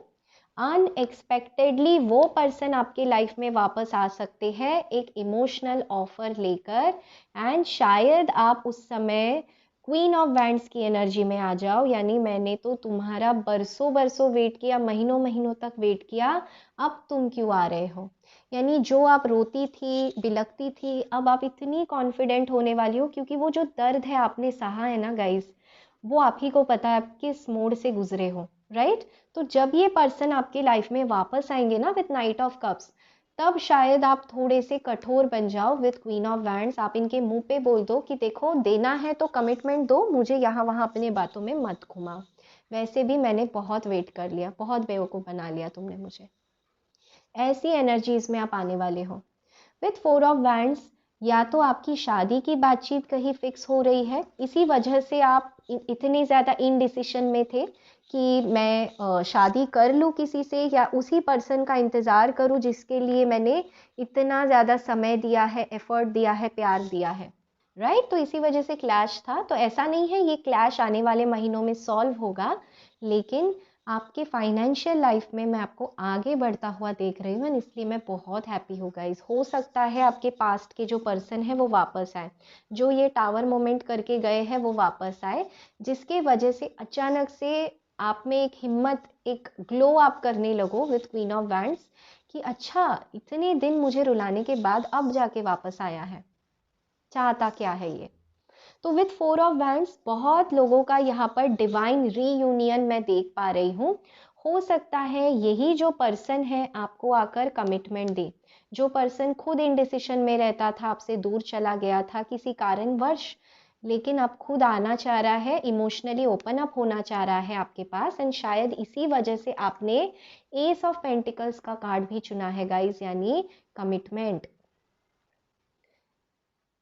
अनएक्सपेक्टेडली वो पर्सन आपके लाइफ में वापस आ सकते हैं एक इमोशनल ऑफर लेकर, एंड शायद आप उस समय क्वीन ऑफ वैंड्स की एनर्जी में आ जाओ, यानी मैंने तो तुम्हारा बरसों बरसों वेट किया, महीनों महीनों तक वेट किया, अब तुम क्यों आ रहे हो। यानी जो आप रोती थी, बिलखती थी, अब आप इतनी कॉन्फिडेंट होने वाली हो, क्योंकि वो जो दर्द है आपने सहा है ना गाइस, वो आप ही को पता है आप किस मोड से गुजरे हो, राइट। तो जब ये पर्सन आपकी लाइफ में वापस आएंगे ना विथ नाइट ऑफ कप्स, तब शायद आप थोड़े से कठोर बन जाओ विथ क्वीन ऑफ वैंड्स। आप इनके मुंह पे बोल दो कि देखो, देना है तो कमिटमेंट दो, मुझे यहाँ वहाँ अपने बातों में मत घुमाओ, वैसे भी मैंने बहुत वेट कर लिया, बहुत बेवकूफ़ बना लिया तुमने मुझे। ऐसी एनर्जीज में आप आने वाले हो विथ 4 ऑफ वैंड्स। या तो आपकी शादी की बातचीत कहीं फिक्स हो रही है, इसी वजह से आप इतने ज़्यादा इनडिसिशन में थे कि मैं शादी कर लूँ किसी से, या उसी पर्सन का इंतज़ार करूँ जिसके लिए मैंने इतना ज़्यादा समय दिया है, एफर्ट दिया है, प्यार दिया है, राइट। तो इसी वजह से क्लैश था। तो ऐसा नहीं है ये क्लैश आने वाले महीनों में सॉल्व होगा, लेकिन आपके फाइनेंशियल लाइफ में मैं आपको आगे बढ़ता हुआ देख रही हूँ, इसलिए मैं बहुत हैप्पी हूँ गाइस। हो सकता है आपके पास्ट के जो पर्सन है वो वापस आए, जो ये टावर मोमेंट करके गए हैं वो वापस आए, जिसके वजह से अचानक से आप में एक हिम्मत, एक ग्लो आप करने लगो विथ क्वीन ऑफ वैंड्स, कि अच्छा इतने दिन मुझे रुलाने के बाद अब जाके वापस आया है, चाहता क्या है ये। तो विथ 4 ऑफ वैंड्स बहुत लोगों का यहाँ पर डिवाइन रीयूनियन मैं देख पा रही हूँ। हो सकता है यही जो पर्सन है आपको आकर कमिटमेंट दे। जो पर्सन खुद इंडिसिशन में रहता था, आपसे दूर चला गया था किसी कारणवश, लेकिन अब खुद आना चाह रहा है, इमोशनली ओपन अप होना चाह रहा है आपके पास, एंड शायद इसी वजह से आपने एस ऑफ पेंटिकल्स का कार्ड भी चुना है गाइज, यानी कमिटमेंट।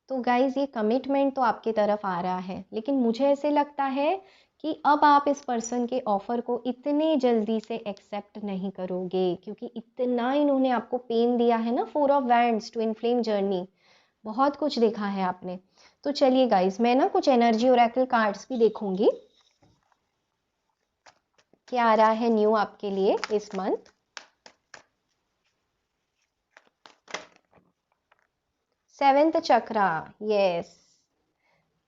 तो गाइज ये कमिटमेंट तो आपकी तरफ आ रहा है, लेकिन मुझे ऐसे लगता है कि अब आप इस पर्सन के ऑफर को इतने जल्दी से एक्सेप्ट नहीं करोगे, क्योंकि इतना इन्होंने आपको पेन दिया है ना। 4 of wands, twin flame journey, बहुत कुछ देखा है आपने। तो चलिए गाइज, मैं ना कुछ एनर्जी ओरेकल कार्ड्स भी देखूंगी क्या आ रहा है न्यू आपके लिए इस मंथ। सेवेंथ चक्रा, यस,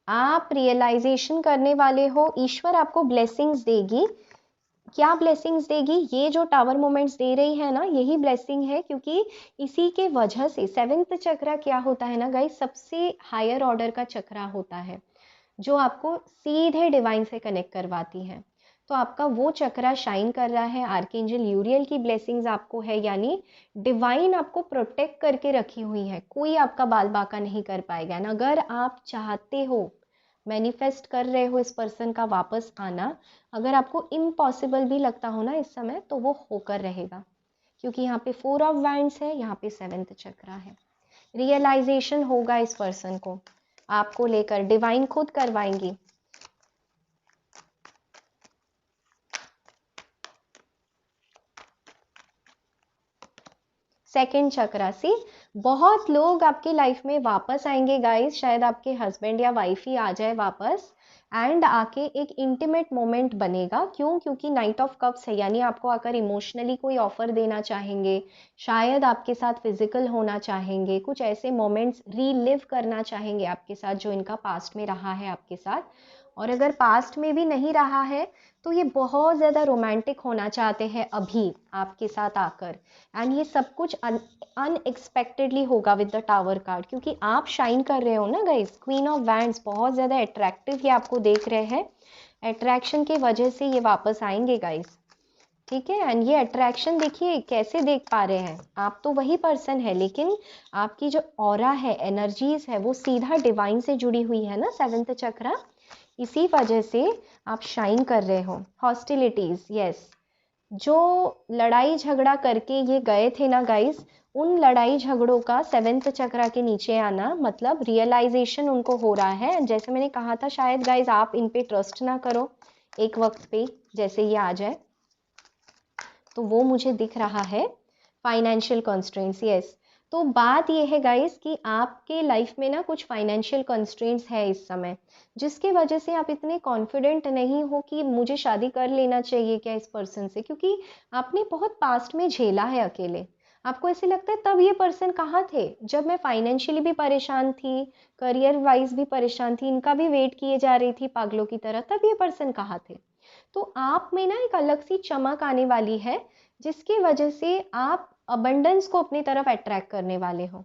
आप रियलाइजेशन करने वाले हो, ईश्वर आपको ब्लेसिंग्स देगी। क्या ब्लेसिंग्स देगी? ये जो टावर मोमेंट्स दे रही है ना, यही ब्लेसिंग है, क्योंकि इसी के वजह से सेवेंथ चक्रा क्या होता है ना गाइस, सबसे हायर ऑर्डर का चक्रा होता है जो आपको सीधे डिवाइन से कनेक्ट करवाती है। तो आपका वो चक्रा शाइन कर रहा है, आर्कएंजल यूरियल की ब्लेसिंग्स आपको है, यानी डिवाइन आपको प्रोटेक्ट करके रखी हुई है, कोई आपका बाल बाका नहीं कर पाएगा ना। अगर आप चाहते हो, मैनिफेस्ट कर रहे हो इस पर्सन का वापस आना, अगर आपको इम्पॉसिबल भी लगता हो ना इस समय, तो वो होकर रहेगा, क्योंकि यहाँ पे 4 ऑफ वैंड्स है, यहाँ पे सेवेंथ चक्रा है। रियलाइजेशन होगा इस पर्सन को आपको लेकर, डिवाइन खुद करवाएंगी। सेकंड चक्रा से बहुत लोग आपकी लाइफ में वापस आएंगे गाइस, शायद आपके हस्बैंड या वाइफ ही आ जाए वापस, एंड आके एक इंटीमेट मोमेंट बनेगा। क्यों? क्योंकि नाइट ऑफ कप्स है, यानी आपको आकर इमोशनली कोई ऑफर देना चाहेंगे, शायद आपके साथ फिजिकल होना चाहेंगे, कुछ ऐसे मोमेंट्स रीलिव करना चाहेंगे आपके साथ जो इनका पास्ट में रहा है आपके साथ। और अगर पास्ट में भी नहीं रहा है तो ये बहुत ज़्यादा रोमांटिक होना चाहते हैं अभी आपके साथ आकर, एंड ये सब कुछ अनएक्सपेक्टेडली होगा विद द टावर कार्ड, क्योंकि आप शाइन कर रहे हो ना गाइस। क्वीन ऑफ वैंड्स बहुत ज़्यादा अट्रैक्टिव ये आपको देख रहे हैं, अट्रैक्शन की वजह से ये वापस आएंगे गाइस, ठीक है। एंड ये अट्रैक्शन देखिए कैसे देख पा रहे हैं, आप तो वही पर्सन है, लेकिन आपकी जो ऑरा है, एनर्जीज है, वो सीधा डिवाइन से जुड़ी हुई है ना, सेवेंथ चक्रा, इसी वजह से आप शाइन कर रहे हो। हॉस्टिलिटीज, यस, जो लड़ाई झगड़ा करके ये गए थे ना गाइस, उन लड़ाई झगड़ों का सेवेंथ चक्रा के नीचे आना, मतलब रियलाइजेशन उनको हो रहा है। जैसे मैंने कहा था, शायद गाइस आप इन पे ट्रस्ट ना करो एक वक्त पे, जैसे ये आ जाए तो वो मुझे दिख रहा है। फाइनेंशियल कंस्ट्रेंट्स, यस, तो बात ये है गाइस कि आपके लाइफ में ना कुछ फाइनेंशियल कंस्ट्रेंट्स है इस समय, जिसकी वजह से आप इतने कॉन्फिडेंट नहीं हो कि मुझे शादी कर लेना चाहिए क्या इस पर्सन से, क्योंकि आपने बहुत पास्ट में झेला है अकेले। आपको ऐसे लगता है तब ये पर्सन कहाँ थे, जब मैं फाइनेंशियली भी परेशान थी, करियर वाइज भी परेशान थी, इनका भी वेट किए जा रही थी पागलों की तरह, तब ये पर्सन कहाँ थे। तो आप में ना एक अलग सी चमक आने वाली है, जिसकी वजह से आप अबंडेंस को अपनी तरफ अट्रैक्ट करने वाले हो,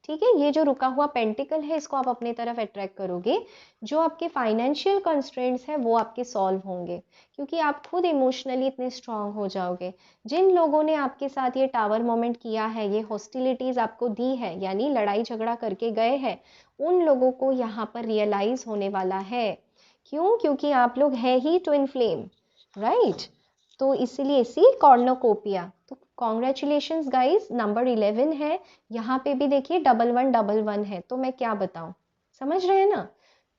ठीक है। ये जो रुका हुआ पेंटिकल है, इसको आप अपनी तरफ अट्रैक्ट करोगे। जो आपके फाइनेंशियल कंस्ट्रेंट्स हैं वो आपके सॉल्व होंगे, क्योंकि आप खुद इमोशनली इतने स्ट्रांग हो जाओगे। जिन लोगों ने आपके साथ ये टावर मोमेंट किया है, ये हॉस्टिलिटीज आपको दी है, यानी लड़ाई झगड़ा करके गए हैं, उन लोगों को यहाँ पर रियलाइज होने वाला है। क्यों? क्योंकि आप लोग है ही ट्विन फ्लेम, राइट। तो इसलिए सी कॉर्नोकोपिया, तो कॉन्ग्रेचुलेशंस गाइस, नंबर 11 है, यहाँ पे भी देखिए 1111 है, तो मैं क्या बताऊं, समझ रहे हैं ना।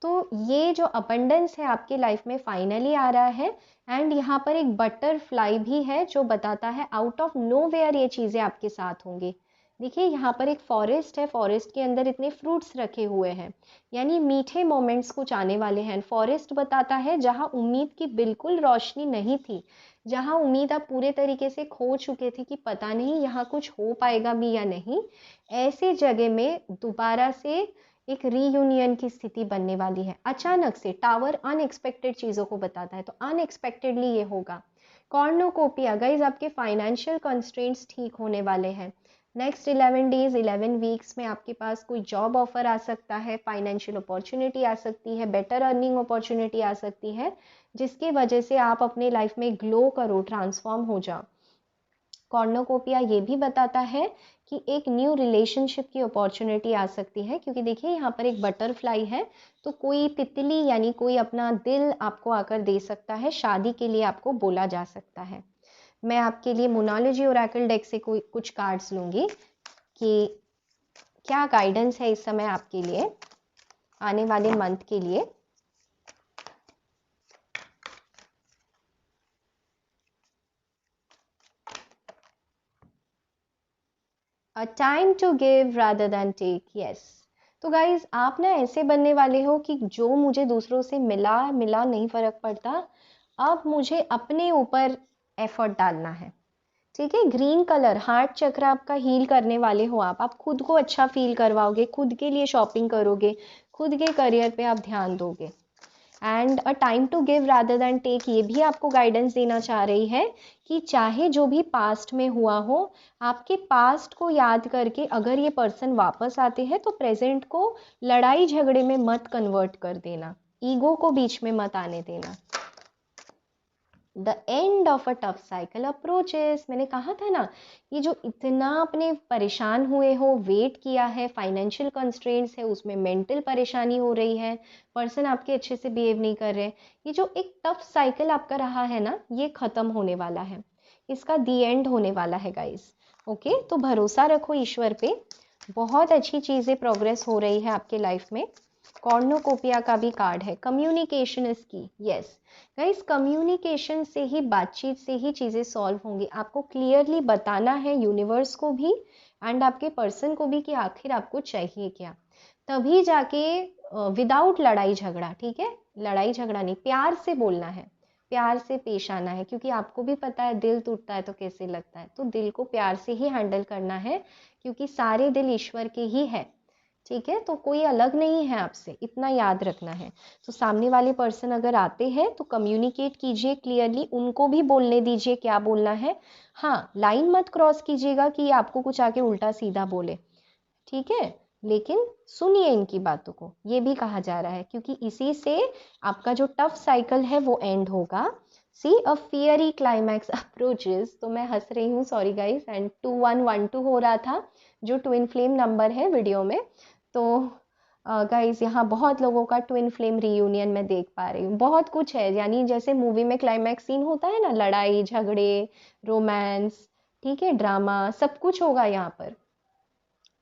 तो ये जो अबंडेंस है आपकी लाइफ में फाइनली आ रहा है, एंड यहाँ पर एक बटरफ्लाई भी है जो बताता है आउट ऑफ नोवेयर ये चीज़ें आपके साथ होंगी। देखिए यहाँ पर एक फॉरेस्ट है, फॉरेस्ट के अंदर इतने फ्रूट्स रखे हुए हैं, यानी मीठे मोमेंट्स कुछ आने वाले हैं। फॉरेस्ट बताता है जहाँ उम्मीद की बिल्कुल रोशनी नहीं थी, जहाँ उम्मीद आप पूरे तरीके से खो चुके थे कि पता नहीं यहाँ कुछ हो पाएगा भी या नहीं, ऐसे जगह में दोबारा से एक रीयूनियन की स्थिति बनने वाली है। अचानक से टावर अनएक्सपेक्टेड चीज़ों को बताता है, तो अनएक्सपेक्टेडली ये होगा। कॉर्नोकोपिया गाइज, आपके फाइनेंशियल कंस्ट्रेंट्स ठीक होने वाले हैं। नेक्स्ट 11 डेज 11 वीक्स में आपके पास कोई जॉब ऑफर आ सकता है, फाइनेंशियल अपॉर्चुनिटी आ सकती है, बेटर अर्निंग अपॉर्चुनिटी आ सकती है, जिसकी वजह से आप अपने लाइफ में ग्लो करो, ट्रांसफॉर्म हो जाओ। कॉर्नोकोपिया ये भी बताता है कि एक न्यू रिलेशनशिप की अपॉर्चुनिटी आ सकती है, क्योंकि देखिए यहाँ पर एक बटरफ्लाई है, तो कोई तितली यानी कोई अपना दिल आपको आकर दे सकता है, शादी के लिए आपको बोला जा सकता है। मैं आपके लिए मोनोलॉजी ओरेकल डेक से कोई कुछ कार्ड्स लूँगी कि क्या गाइडेंस है इस समय आपके लिए आने वाले मंथ के लिए। A time to give rather than take, yes. तो गाइज आप ना ऐसे बनने वाले हो कि जो मुझे दूसरों से मिला मिला नहीं फर्क पड़ता, अब मुझे अपने ऊपर एफर्ट डालना है। ठीक है, ग्रीन कलर हार्ट चक्र आपका हील करने वाले हो आप खुद को अच्छा फील करवाओगे, खुद के लिए शॉपिंग करोगे, खुद के करियर पे आप ध्यान दोगे। And a time to give rather than take ये भी आपको गाइडेंस देना चाह रही है कि चाहे जो भी पास्ट में हुआ हो, आपके पास्ट को याद करके अगर ये पर्सन वापस आते हैं तो प्रेजेंट को लड़ाई झगड़े में मत कन्वर्ट कर देना, ईगो को बीच में मत आने देना। The end of a tough cycle approaches, मैंने कहा था ना, ये जो इतना अपने परेशान हुए हो, वेट किया है, फाइनेंशियल कंस्ट्रेंट्स है, उसमें मेंटल परेशानी हो रही है, पर्सन आपके अच्छे से बिहेव नहीं कर रहे, ये जो एक टफ साइकिल आपका रहा है ना, ये खत्म होने वाला है, इसका दी एंड होने वाला है गाइस। ओके, तो भरोसा रखो ईश्वर पे, बहुत अच्छी चीज़ें प्रोग्रेस हो रही है आपके लाइफ में। कॉर्नोकोपिया का भी कार्ड है, कम्युनिकेशन इज की, यस गाइस, कम्युनिकेशन से ही, बातचीत से ही चीज़ें सॉल्व होंगी। आपको क्लियरली बताना है यूनिवर्स को भी एंड आपके पर्सन को भी कि आखिर आपको चाहिए क्या, तभी जाके विदाउट लड़ाई झगड़ा, ठीक है, लड़ाई झगड़ा नहीं, प्यार से बोलना है, प्यार से पेश आना है, क्योंकि आपको भी पता है दिल टूटता है तो कैसे लगता है, तो दिल को प्यार से ही हैंडल करना है, क्योंकि सारे दिल ईश्वर के ही है। ठीक है, तो कोई अलग नहीं है आपसे, इतना याद रखना है। तो सामने वाले पर्सन अगर आते हैं तो कम्युनिकेट कीजिए क्लियरली, उनको भी बोलने दीजिए क्या बोलना है। हाँ, लाइन मत क्रॉस कीजिएगा कि आपको कुछ आके उल्टा सीधा बोले, ठीक है, लेकिन सुनिए इनकी बातों को, ये भी कहा जा रहा है, क्योंकि इसी से आपका जो टफ साइकिल है वो एंड होगा। सी अ फियरी क्लाइमैक्स अप्रोचेस, तो मैं हंस रही हूँ, सॉरी गाइस, एंड 2112 हो रहा था जो ट्विन फ्लेम नंबर है वीडियो में, तो गाइस यहाँ बहुत लोगों का ट्विन फ्लेम रीयूनियन में देख पा रही हूँ, बहुत कुछ है, यानी जैसे मूवी में क्लाइमैक्स सीन होता है ना, लड़ाई झगड़े, रोमांस, ठीक है, ड्रामा, सब कुछ होगा यहाँ पर।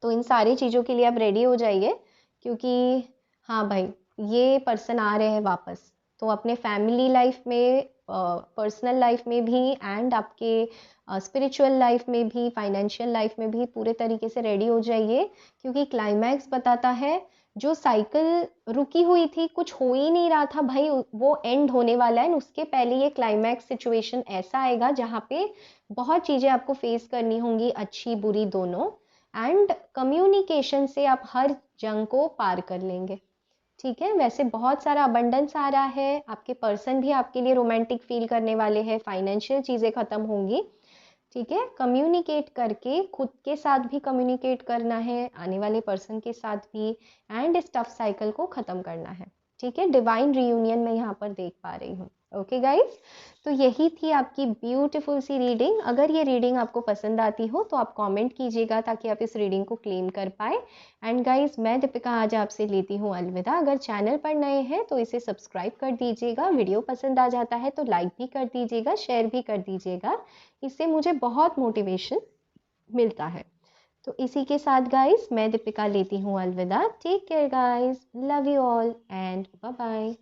तो इन सारी चीज़ों के लिए आप रेडी हो जाइए, क्योंकि हाँ भाई, ये पर्सन आ रहे हैं वापस, तो अपने फैमिली लाइफ में, पर्सनल लाइफ में भी एंड आपके स्पिरिचुअल लाइफ में भी, फाइनेंशियल लाइफ में भी पूरे तरीके से रेडी हो जाइए, क्योंकि क्लाइमैक्स बताता है जो साइकिल रुकी हुई थी, कुछ हो ही नहीं रहा था भाई, वो एंड होने वाला है, उसके पहले ये क्लाइमैक्स सिचुएशन ऐसा आएगा जहाँ पे बहुत चीज़ें आपको फेस करनी होंगी, अच्छी बुरी दोनों, एंड कम्युनिकेशन से आप हर जंग को पार कर लेंगे। ठीक है, वैसे बहुत सारा अबंडेंस आ रहा है, आपके पर्सन भी आपके लिए रोमांटिक फील करने वाले हैं, फाइनेंशियल चीज़ें ख़त्म होंगी। ठीक है, कम्युनिकेट करके खुद के साथ भी कम्युनिकेट करना है, आने वाले पर्सन के साथ भी, एंड इस टफ साइकिल को ख़त्म करना है। ठीक है, डिवाइन रीयूनियन में यहाँ पर देख पा रही हूँ। ओके गाइज, तो यही थी आपकी ब्यूटीफुल सी रीडिंग। अगर ये रीडिंग आपको पसंद आती हो तो आप कमेंट कीजिएगा ताकि आप इस रीडिंग को क्लेम कर पाए। एंड गाइज, मैं दीपिका आज आपसे लेती हूँ अलविदा। अगर चैनल पर नए हैं तो इसे सब्सक्राइब कर दीजिएगा, वीडियो पसंद आ जाता है तो लाइक भी कर दीजिएगा, शेयर भी कर दीजिएगा, इससे मुझे बहुत मोटिवेशन मिलता है। तो इसी के साथ गाइज, मैं दीपिका लेती हूँ अलविदा। Take care guys, love you all and bye bye.